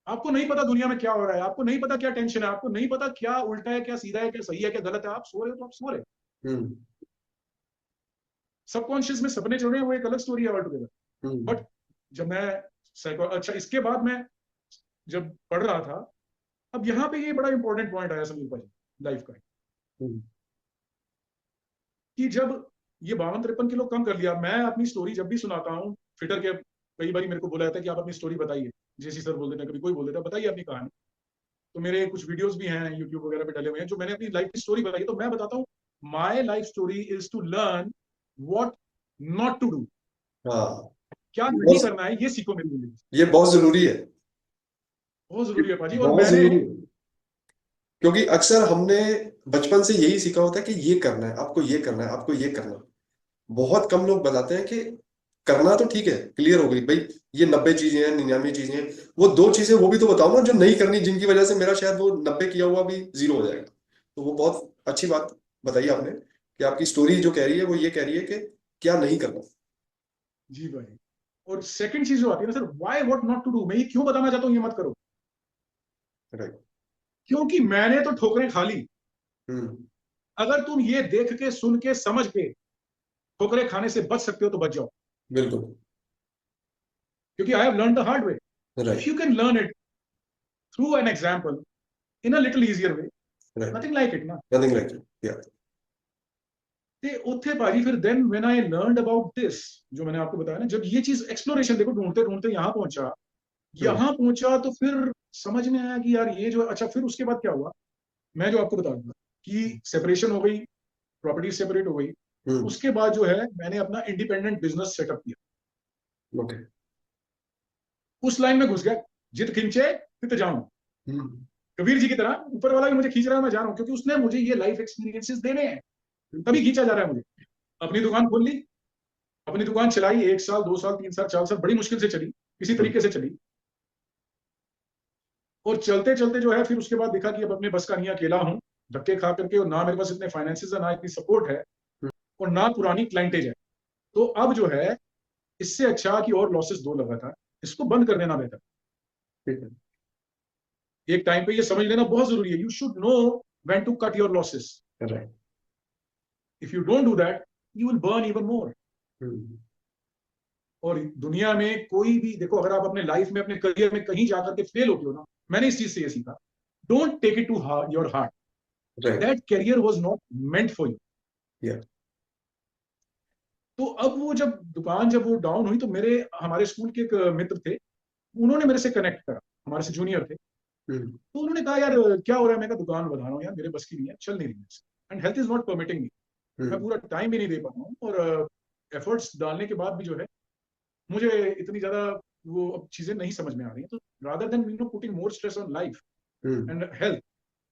आपको नहीं पता दुनिया में क्या हो रहा है, आपको नहीं पता क्या टेंशन है, आपको नहीं पता क्या उल्टा है क्या सीधा है क्या सही है क्या गलत है। आप सो रहे हो तो आप सो रहे हो। सबकॉन्शियस में सपने चल रहे हैं, वो एक अलग स्टोरी है ऑल टुगेदर। बट जब मैं अच्छा इसके बाद मैं जब पढ़ रहा था, अब यहाँ पे ये बड़ा इंपॉर्टेंट पॉइंट आया समीर भाई लाइफ का, कि जब ये 52-53 किलो कम कर लिया, मैं अपनी स्टोरी जब भी सुनाता हूँ, फिटर के कई बार मेरे को बोला जाता है कि आप अपनी स्टोरी बताइए, जेसी सर बोल देते हैं, कभी कोई बोल देता है बताइए अपनी कहानी। तो मेरे कुछ वीडियोस भी हैं यूट्यूब वगैरह पे डले हुए हैं जो मैंने अपनी लाइफ की स्टोरी बताई। तो मैं बताता हूँ my life story is to learn what not to do. क्या नहीं करना है ये सीखो मेरी जिंदगी। ये बहुत जरूरी है, बहुत जरूरी है पाजी। और बहुत मैंने जरूरी है, क्योंकि अक्सर हमने बचपन से यही सीखा होता है कि ये करना है आपको, ये करना है आपको, ये करना है। बहुत कम लोग बताते हैं कि करना तो ठीक है, क्लियर हो गई भाई, ये 90 चीजें हैं, 99 चीजें हैं, वो 2 चीजें वो भी तो बताओ ना जो नहीं करनी, जिनकी वजह से मेरा शायद वो 90 किया हुआ भी 0 हो जाएगा। तो वो बहुत अच्छी बात बताई आपने कि आपकी स्टोरी जो कह रही है वो ये कह रही है कि क्या नहीं करना। जी भाई। और सेकंड चीज जो आती है ना sir, why what not to do, मैं ये क्यों बताना चाहता हूँ ये मत करो, राइट। क्योंकि मैंने तो ठोकरें खा ली। अगर तुम ये देख के सुन के समझ के ठोकरें खाने से बच सकते हो तो बच जाओ, बिल्कुल। क्योंकि I have learn the hard way. If you can learn it through an example in a little easier way, nothing like it ना। नथिंग लाइक इट, या। ते उत्थे भाजी फिर then when I learned about this, जो मैंने आपको बताया ना, जब ये चीज एक्सप्लोरेशन, देखो ढूंढते ढूंढते यहाँ पहुंचा तो फिर समझ में आया कि यार ये जो, अच्छा फिर उसके बाद क्या हुआ मैं जो आपको बता दूंगा कि सेपरेशन हो गई, प्रॉपर्टी सेपरेट हो गई। उसके बाद जो है मैंने अपना इंडिपेंडेंट बिजनेस सेटअप किया। ओके। उस लाइन में घुस गया, जित खिंचे तित जाऊं, कबीर जी की तरह ऊपर वाला भी मुझे खींच रहा है, मैं जा रहा हूं, क्योंकि उसने मुझे ये लाइफ एक्सपीरियंसेस देने हैं, तभी खींचा जा रहा है मुझे। अपनी दुकान खोल ली, अपनी दुकान चलाई, 1 साल 2 साल 3 साल 4 साल बड़ी मुश्किल से चली, किसी तरीके से चली। और चलते चलते जो है फिर उसके बाद देखा कि अब अपने बस का नहीं, अकेला हूं, धक्के खा करके, और ना मेरे पास इतने फाइनेंसेस है, ना इतनी सपोर्ट है, और ना पुरानी क्लाइंटेज है। तो अब जो है इससे अच्छा कि और लॉसेस 2 लगा था, इसको बंद कर देना बेहतर। एक टाइम पे ये समझ लेना बहुत जरूरी है, you should know when to cut your losses. If you don't do that you will burn even more. और दुनिया में कोई भी देखो, अगर आप अपने लाइफ में अपने करियर में कहीं जाकर के फेल होते हो ना, मैंने इस चीज से ये सीखा, don't take it to your heart, that career was not meant for you. तो अब वो जब दुकान जब वो डाउन हुई, तो हमारे स्कूल के एक मित्र थे, उन्होंने मेरे से कनेक्ट करा, हमारे से जूनियर थे। तो उन्होंने कहा यार क्या हो रहा है, मैं दुकान बढ़ा रहा हूँ यार, मेरे बस की नहीं है, चल नहीं रही है, and health is not permitting me, मैं पूरा टाइम भी नहीं दे पा रहा हूँ, और एफर्ट्स डालने के बाद भी जो है मुझे इतनी ज्यादा वो अब चीजें नहीं समझ में आ रही हैं। तो rather than putting more stress on life and health,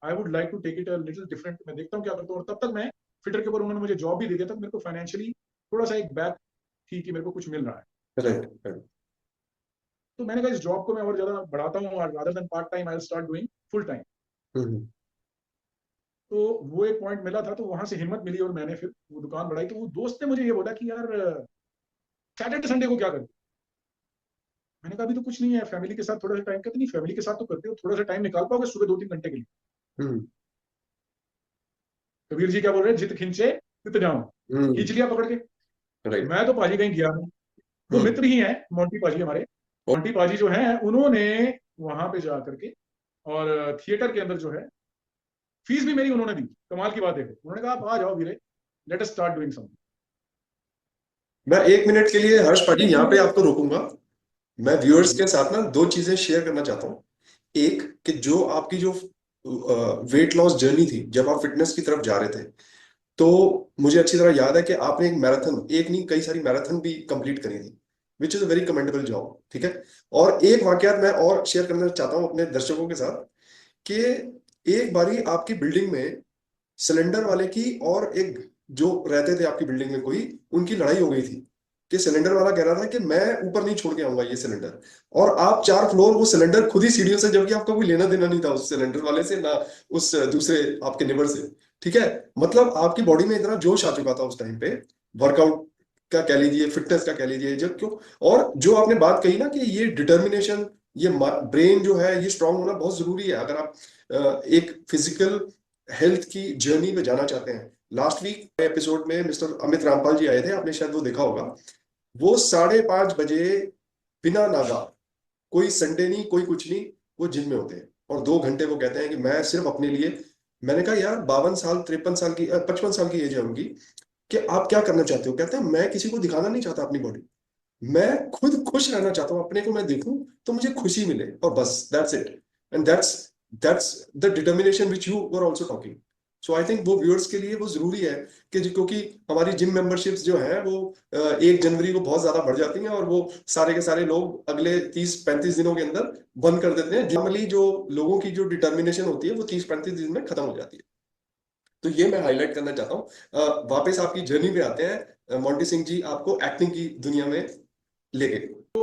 I would like to take it a little different. मैं देखता हूँ क्या करता हूँ, और तब तक मैं फिटर के ऊपर उन्होंने मुझे जॉब भी दे दिया था, मेरे को फाइनेंशियली थोड़ा सा एक बैक थी कि मेरे को कुछ मिल रहा है। तो मैंने कहा इस जॉब को मैं और ज्यादा बढ़ाता हूँ, और rather than part time I will start doing full time. तो वो एक पॉइंट मिला था, तो वहां से हिम्मत मिली और मैंने फिर वो दुकान बढ़ाई। तो वो दोस्त ने मुझे ये बोला कि यार सैटरडे संडे को क्या करते? मैंने कहा अभी तो कुछ नहीं है, फैमिली के साथ थोड़ा सा टाइम, कहते नहीं फैमिली के साथ तो करते हो, थोड़ा सा टाइम निकाल पाओगे सुबह 2-3 घंटे के लिए। कबीर जी क्या बोल रहे हैं, जित खिंचे तित जाऊं, खींच लिया पकड़ के। मैं तो पाजी कहीं गया नहीं, वो मित्र ही हैं मोंटी पाजी हमारे, मोंटी पाजी जो हैं उन्होंने वहां पे जा करके और थिएटर के अंदर जो है फीस भी मेरी उन्होंने दी। कमाल की बात है, उन्होंने कहा आप आ जाओ वीरे, let us start doing something. मैं 1 मिनट के लिए हर्ष पाजी यहाँ पे आपको रोकूंगा। मैं व्यूअर्स के साथ ना 2 चीजें शेयर करना चाहता हूँ। एक कि जो आपकी जो वेट लॉस जर्नी थी, जब आप फिटनेस की तरफ जा रहे थे, तो मुझे अच्छी तरह याद है कि आपने एक मैराथन, एक नहीं कई सारी मैराथन भी कंप्लीट करी थी, which is a very commendable job, ठीक है। और एक वाकयात मैं और शेयर करना चाहता हूँ अपने दर्शकों के साथ कि एक बारी आपकी बिल्डिंग में सिलेंडर वाले की और एक जो रहते थे आपकी बिल्डिंग में कोई, उनकी लड़ाई हो गई थी कि सिलेंडर वाला कह रहा था कि मैं ऊपर नहीं छोड़ के आऊंगा ये सिलेंडर, और आप 4 फ्लोर वो सिलेंडर खुद ही सीढ़ियों से, जबकि आपका कोई लेना देना नहीं था उस सिलेंडर वाले से ना उस दूसरे आपके नेबर से। ठीक है, मतलब आपकी बॉडी में इतना जोश आ चुका था उस टाइम पे, वर्कआउट का कह लीजिए, फिटनेस का कह लीजिए, जब क्यों। और जो आपने बात कही ना कि ये डिटर्मिनेशन, ये ब्रेन जो है ये स्ट्रांग होना बहुत जरूरी है अगर आप एक फिजिकल हेल्थ की जर्नी में जाना चाहते हैं। लास्ट वीक एपिसोड में मिस्टर अमित रामपाल जी आए थे, आपने शायद वो देखा होगा। वो 5:30 बजे बिना नागा, कोई संडे नहीं कोई कुछ नहीं, वो जिम में होते हैं और 2 घंटे वो कहते हैं कि मैं सिर्फ अपने लिए। मैंने कहा यार 52 साल 53 साल की 55 साल की एज है उनकी, कि आप क्या करना चाहते हो? कहते हैं मैं किसी को दिखाना नहीं चाहता अपनी बॉडी, मैं खुद खुश रहना चाहता हूँ, अपने को मैं देखूं तो मुझे खुशी मिले और बस, that's it. And that's the determination which you were also talking. So I think वो व्यूअर्स के लिए वो जरूरी है कि क्योंकि हमारी जिम मेंबरशिप्स जो है वो 1 जनवरी को बहुत ज्यादा बढ़ जाती हैं और वो सारे के सारे लोग अगले 30-35 दिनों के अंदर बंद कर देते हैं। जनरली जो लोगों की जो डिटर्मिनेशन होती है वो 30-35 दिन में खत्म हो जाती है। तो ये मैं हाईलाइट करना चाहता हूँ। वापस आपकी जर्नी पे आते हैं। मोंटी सिंह जी आपको एक्टिंग की दुनिया में लेके